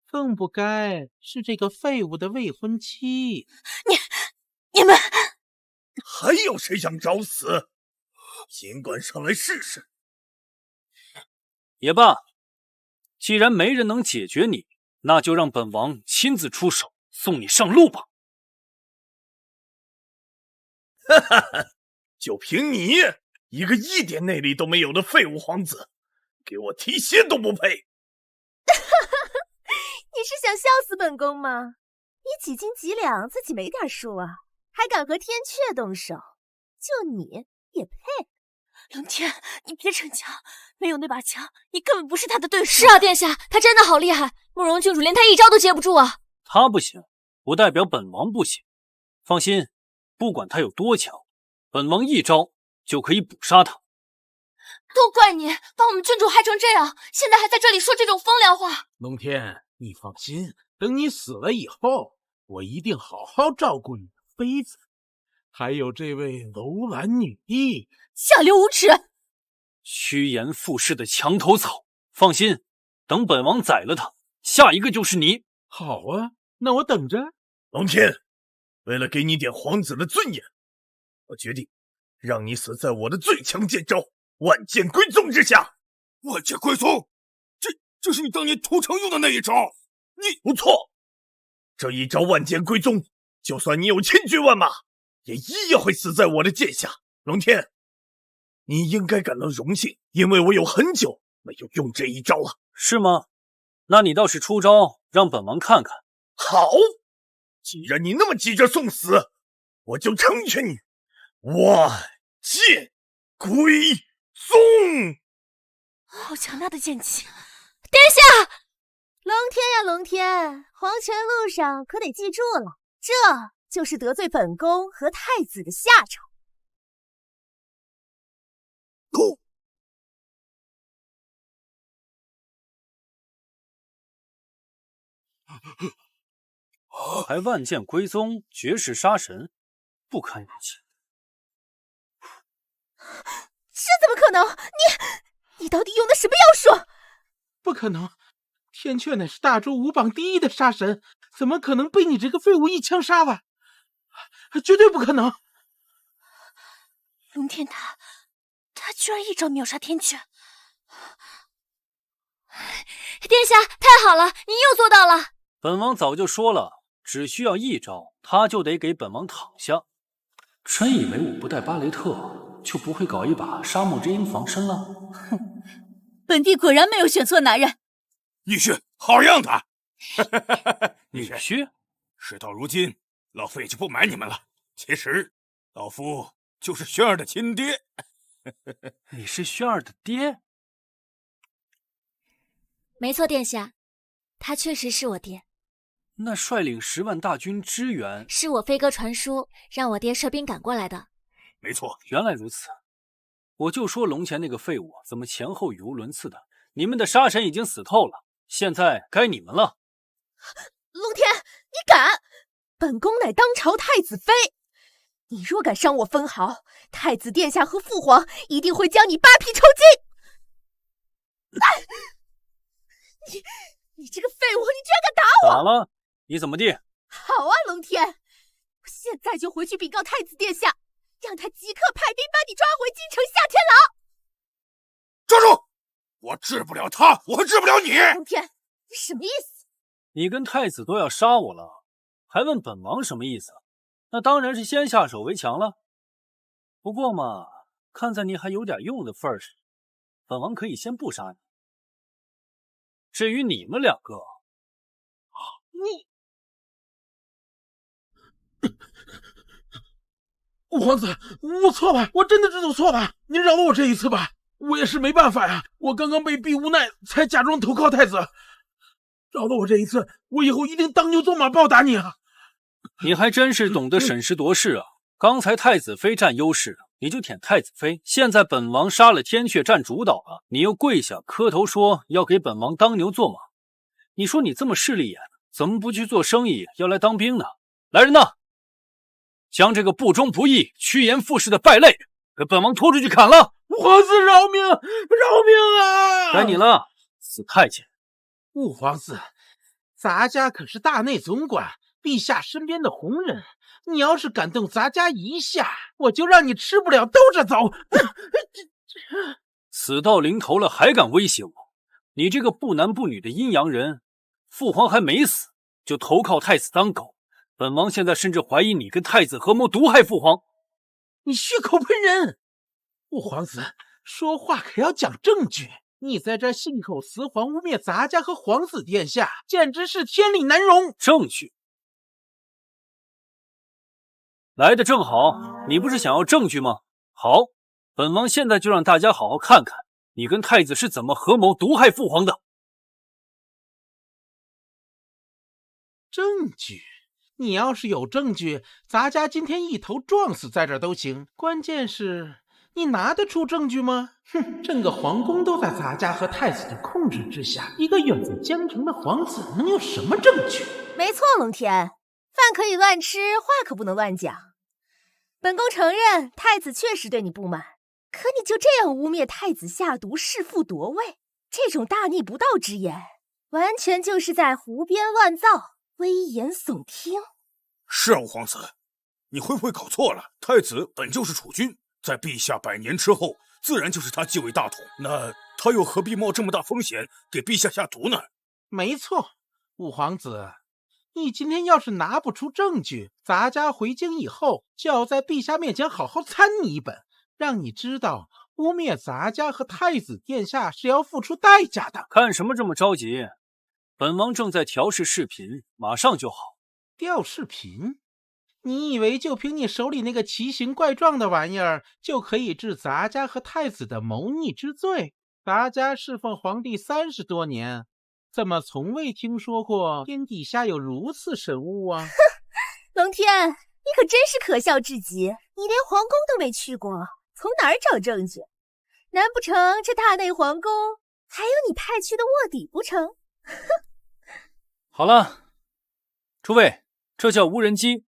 更不该是这个废物的未婚妻。你们还有谁想找死？尽管上来试试。也罢，既然没人能解决你，那就让本王亲自出手，送你上路吧。哈哈哈，就凭你一个一点内力都没有的废物皇子，给我提鞋都不配！你是想笑死本宫吗？你几斤几两自己没点数啊？还敢和天阙动手？就你也配？龙天，你别逞强，没有那把枪，你根本不是他的对手。是啊，殿下，他真的好厉害，慕容郡主连他一招都接不住啊。他不行，不代表本王不行。放心，不管他有多强，本王一招就可以捕杀他。都怪你把我们郡主害成这样，现在还在这里说这种风凉话。龙天，你放心，等你死了以后，我一定好好照顾你的妃子，还有这位楼兰女帝。下流无耻！趋炎附势的墙头草。放心，等本王宰了他，下一个就是你。好啊，那我等着。龙天，为了给你点皇子的尊严，我决定让你死在我的最强剑招万剑归宗之下。万剑归宗，这是你当年屠城用的那一招。你不错，这一招万剑归宗，就算你有千军万马，也一样会死在我的剑下。龙天，你应该感到荣幸，因为我有很久没有用这一招了。是吗？那你倒是出招，让本王看看。好，既然你那么急着送死，我就成全你。万剑归宗！好强大的剑气！殿下，龙天呀龙天，黄泉路上可得记住了，这就是得罪本宫和太子的下场。还万剑归宗，绝世杀神，不堪入侵。这怎么可能？你到底用的什么妖术？不可能，天阙乃是大周5榜第1的杀神，怎么可能被你这个废物一枪杀完？绝对不可能！龙天他居然一招秒杀天阙！殿下，太好了，您又做到了！本王早就说了，只需要一招，他就得给本王躺下。真以为我不带巴雷特，就不会搞一把沙漠之鹰防身了？哼，本帝果然没有选错男人。女婿，好样的！女婿，事到如今，老夫也就不瞒你们了。其实，老夫就是轩儿的亲爹。你是轩儿的爹？没错，殿下，他确实是我爹。那率领10万大军支援，是我飞鸽传书，让我爹率兵赶过来的。没错，原来如此。我就说龙前那个废物怎么前后语无伦次的。你们的杀神已经死透了，现在该你们了。龙天，你敢！本宫乃当朝太子妃，你若敢伤我分毫，太子殿下和父皇一定会将你扒皮抽筋！你这个废物，你居然敢打我！咋了？你怎么地？好啊，龙天，我现在就回去禀告太子殿下，让他即刻派兵把你抓回京城下天牢。抓住！我治不了他，我治不了你。龙天，你什么意思？你跟太子都要杀我了，还问本王什么意思？那当然是先下手为强了。不过嘛，看在你还有点用的份上，本王可以先不杀你。至于你们两个，五皇子，我错了，我真的知道错了，您饶了我这一次吧，我也是没办法呀，我刚刚被逼无奈才假装投靠太子，饶了我这一次，我以后一定当牛做马报答你啊！你还真是懂得审时度势啊！刚才太子妃占优势，你就舔太子妃，现在本王杀了天阙占主导了，你又跪下磕头说要给本王当牛做马，你说你这么势利眼，怎么不去做生意，要来当兵呢？来人呐！将这个不忠不义、趋炎附势的败类给本王拖出去砍了！皇子饶命！饶命啊！该你了，死太监！五皇子，咱家可是大内总管，陛下身边的红人，你要是敢动咱家一下，我就让你吃不了兜着走！死到临头了还敢威胁我？你这个不男不女的阴阳人，父皇还没死，就投靠太子当狗。本王现在甚至怀疑你跟太子合谋毒害父皇。你血口喷人！五皇子，说话可要讲证据。你在这信口雌黄，污蔑咱家和皇子殿下，简直是天理难容。证据来的正好，你不是想要证据吗？好，本王现在就让大家好好看看你跟太子是怎么合谋毒害父皇的。证据？你要是有证据，咱家今天一头撞死在这儿都行。关键是你拿得出证据吗？哼，整个皇宫都在咱家和太子的控制之下，一个远在江城的皇子能有什么证据？没错，龙天，饭可以乱吃，话可不能乱讲。本宫承认太子确实对你不满，可你就这样污蔑太子下毒弑父夺位，这种大逆不道之言，完全就是在胡编乱造，危言耸听。是啊，五皇子，你会不会搞错了？太子本就是储君，在陛下100年之后，自然就是他继位大统。那他又何必冒这么大风险给陛下下毒呢？没错，五皇子，你今天要是拿不出证据，咱家回京以后就要在陛下面前好好参你一本，让你知道污蔑咱家和太子殿下是要付出代价的。看什么这么着急？本王正在调试视频，马上就好。调视频？你以为就凭你手里那个奇形怪状的玩意儿，就可以治咱家和太子的谋逆之罪？咱家侍奉皇帝30多年，怎么从未听说过天底下有如此神物啊？龙天，你可真是可笑至极！你连皇宫都没去过，从哪儿找证据？难不成这大内皇宫还有你派去的卧底不成？好了，诸位，这叫无人机。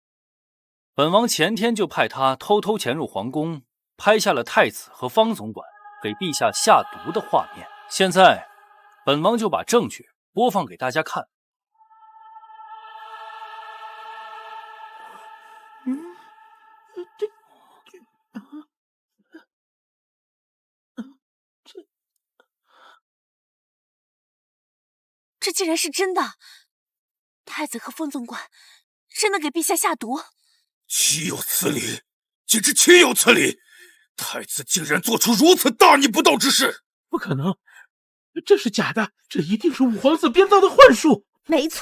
本王前天就派他偷偷潜入皇宫，拍下了太子和方总管给陛下下毒的画面。现在，本王就把证据播放给大家看。这竟然是真的！太子和封总管真的给陛下下毒！岂有此理！简直岂有此理！太子竟然做出如此大逆不道之事！不可能，这是假的，这一定是五皇子编造的幻术。没错，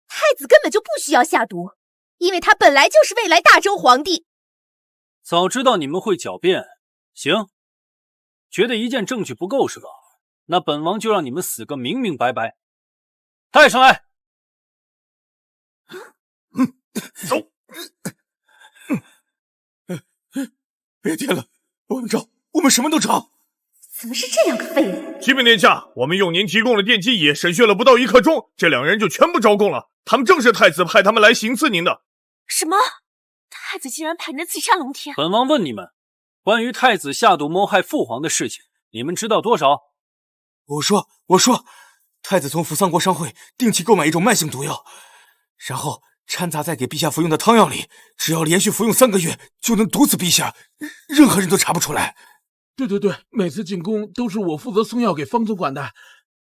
太子根本就不需要下毒，因为他本来就是未来大周皇帝。早知道你们会狡辩，行，觉得一件证据不够是吧？那本王就让你们死个明明白白。带上来！走！别提了，我们找，我们什么都找。怎么是这样个废物？启禀殿下，我们用您提供的电击椅审讯了不到1刻钟，这2人就全部招供了。他们正是太子派他们来行刺您的。什么？太子竟然派人刺杀龙天？本王问你们，关于太子下毒谋害父皇的事情，你们知道多少？我说，太子从扶桑国商会定期购买一种慢性毒药，然后掺杂在给陛下服用的汤药里，只要连续服用3个月，就能毒死陛下，任何人都查不出来。对，每次进宫都是我负责送药给方总管的，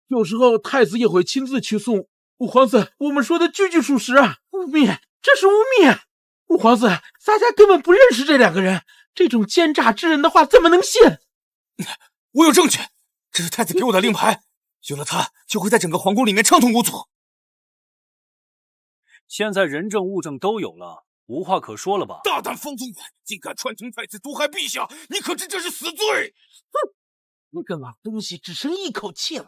有时候太子也会亲自去送。五皇子，我们说的句句属实啊！污蔑，这是污蔑！五皇子，咱家根本不认识这2个人，这种奸诈之人的话怎么能信？我有证据，这是太子给我的令牌，有了它，就会在整个皇宫里面畅通无阻。现在人证物证都有了，无话可说了吧？大胆方总管，竟敢串通太子毒害陛下，你可知这是死罪？哼，那个老东西只剩一口气了。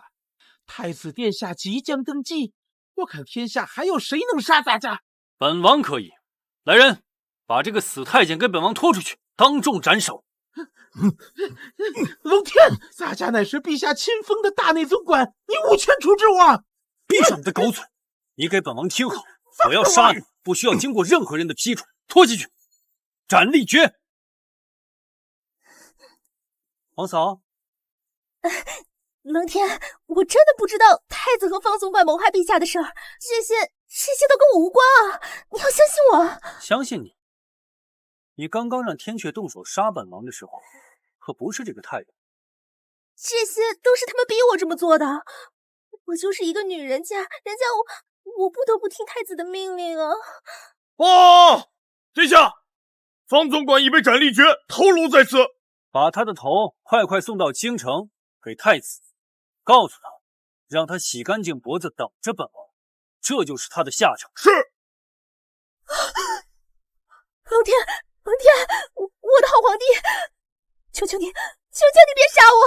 太子殿下即将登基，我看天下还有谁能杀咱家？本王可以。来人，把这个死太监给本王拖出去，当众斩首。龙天，咱家乃是陛下亲封的大内总管，你无权处置我！闭上你的狗嘴！你给本王听好，我要杀你，不需要经过任何人的批准。拖进去，斩立决。皇嫂，龙天，我真的不知道太子和方总管谋害陛下的事儿，这些都跟我无关啊！你要相信我。相信你？你刚刚让天阙动手杀本王的时候，可不是这个态度。这些都是他们逼我这么做的。我就是一个女人家，我不得不听太子的命令啊！殿下，方总管已被斩立决，头颅在此。把他的头快送到京城给太子，告诉他，让他洗干净脖子等着本王，这就是他的下场。是。龙天，我的好皇帝，求求你别杀我！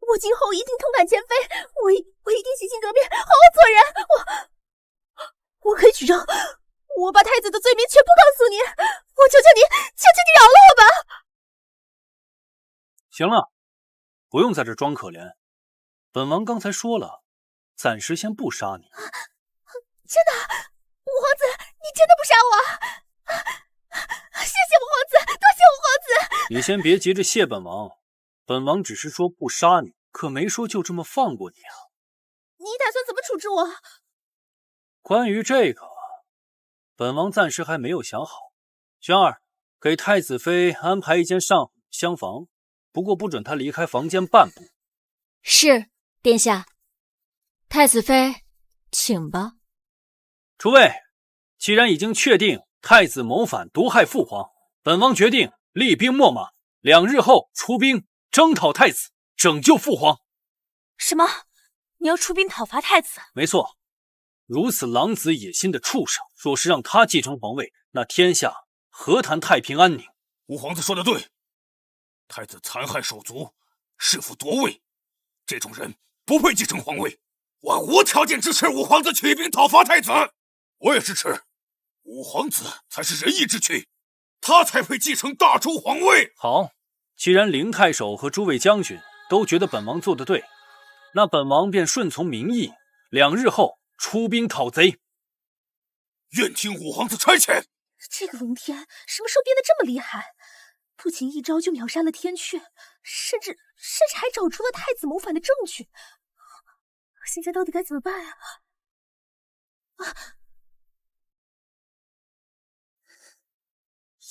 我今后一定痛改前非，我一定洗心革面，好好做人。我可以举证，我把太子的罪名全部告诉你，我求求你饶了我吧！行了，不用在这装可怜。本王刚才说了，暂时先不杀你。真的，五皇子，你真的不杀我？谢谢五皇子，多谢五皇子。你先别急着谢本王，本王只是说不杀你，可没说就这么放过你啊。你打算怎么处置我？关于这个，本王暂时还没有想好。轩儿，给太子妃安排一间上好厢房，不过不准她离开房间半步。是，殿下。太子妃，请吧。诸位，既然已经确定太子谋反毒害父皇，本王决定厉兵秣马，2日后出兵征讨太子，拯救父皇。什么？你要出兵讨伐太子？没错，如此狼子野心的畜生，若是让他继承皇位，那天下何谈太平安宁？五皇子说的对，太子残害手足，弑父夺位，这种人不配继承皇位。我无条件支持五皇子起兵讨伐太子。我也支持，五皇子才是仁义之躯，他才配继承大周皇位。好，既然凌太守和诸位将军都觉得本王做得对，那本王便顺从民意，2日后出兵讨贼。愿听五皇子差遣。这个龙天什么时候变得这么厉害？不仅一招就秒杀了天阙，甚至还找出了太子谋反的证据。现在到底该怎么办啊？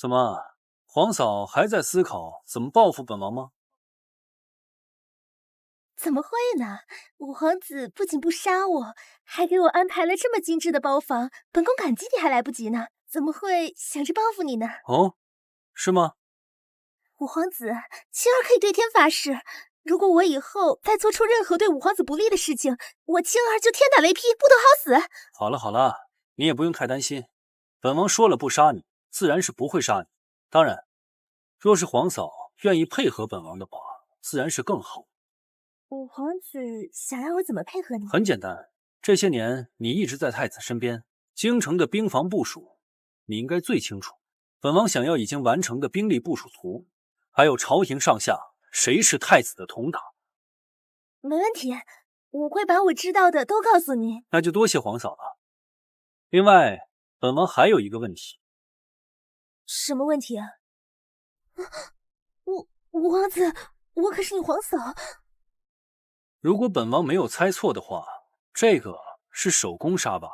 怎么，皇嫂还在思考怎么报复本王吗？怎么会呢？五皇子不仅不杀我，还给我安排了这么精致的包房，本宫感激你还来不及呢，怎么会想着报复你呢？哦，是吗？五皇子，青儿可以对天发誓，如果我以后再做出任何对五皇子不利的事情，我青儿就天打雷劈，不得好死。好了好了，你也不用太担心，本王说了不杀你，自然是不会杀你。当然，若是皇嫂愿意配合本王的话，自然是更好。五皇子想让我怎么配合你？很简单，这些年你一直在太子身边，京城的兵防部署你应该最清楚。本王想要已经完成的兵力部署图，还有朝廷上下谁是太子的同党。没问题，我会把我知道的都告诉你。那就多谢皇嫂了。另外，本王还有一个问题。什么问题啊？五皇子，我可是你皇嫂。如果本王没有猜错的话，这个是手工纱吧？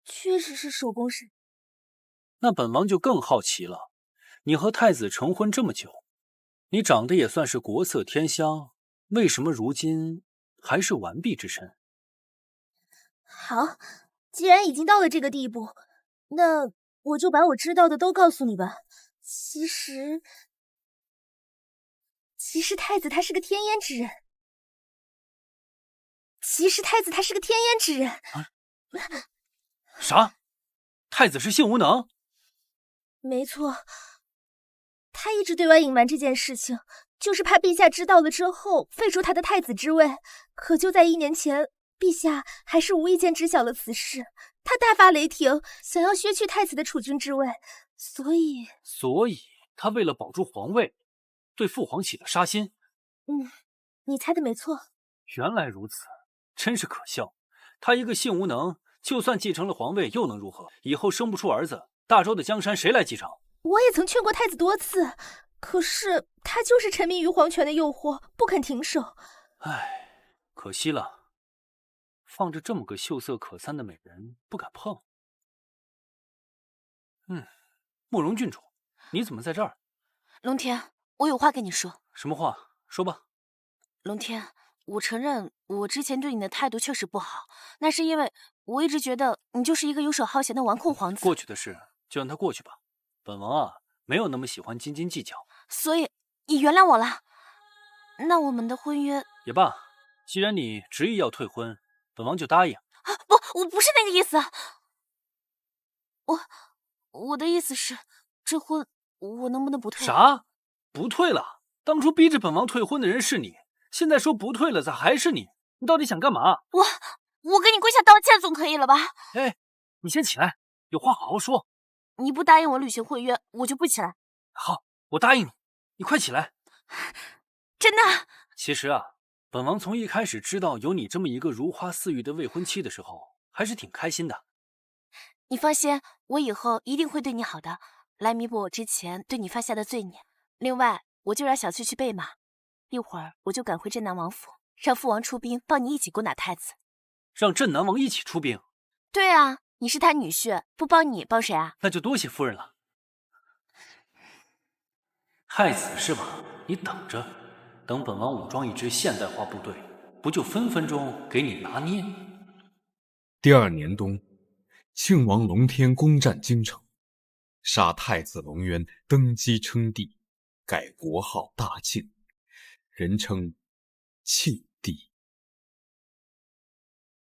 确实是手工纱。那本王就更好奇了，你和太子成婚这么久，你长得也算是国色天香，为什么如今还是完璧之身？好，既然已经到了这个地步，那我就把我知道的都告诉你吧。其实太子他是个天烟之人。啥？太子是性无能？没错，他一直对外隐瞒这件事情，就是怕陛下知道了之后废除他的太子之位。可就在1年前，陛下还是无意间知晓了此事，他大发雷霆，想要削去太子的储君之位，所以他为了保住皇位，对父皇起了杀心。你猜的没错。原来如此，真是可笑。他一个性无能，就算继承了皇位又能如何？以后生不出儿子，大周的江山谁来继承？我也曾劝过太子多次，可是他就是沉迷于皇权的诱惑，不肯停手。唉，可惜了，放着这么个秀色可餐的美人，不敢碰。慕容郡主，你怎么在这儿？龙天，我有话跟你说。什么话？说吧。龙天，我承认我之前对你的态度确实不好，那是因为我一直觉得你就是一个游手好闲的纨绔皇子。过去的事就让它过去吧，本王没有那么喜欢斤斤计较。所以你原谅我了，那我们的婚约也罢，既然你执意要退婚，本王就答应。不，我不是那个意思。我的意思是，这婚我能不能不退？啥？不退了？当初逼着本王退婚的人是你，现在说不退了，咋还是你？你到底想干嘛？我给你跪下道歉总可以了吧？哎，你先起来，有话好好说。你不答应我履行婚约，我就不起来。好，我答应你，你快起来。真的？其实啊，本王从一开始知道有你这么一个如花似玉的未婚妻的时候，还是挺开心的。你放心，我以后一定会对你好的，来弥补我之前对你犯下的罪孽。另外，我就让小翠去备马，一会儿我就赶回镇南王府，让父王出兵帮你一起攻打太子。让镇南王一起出兵？对啊，你是他女婿，不帮你帮谁啊？那就多谢夫人了。太子是吧？你等着，等本王武装一支现代化部队，不就分分钟给你拿捏？第二年冬，庆王龙天攻占京城，杀太子龙渊，登基称帝，改国号大庆，人称庆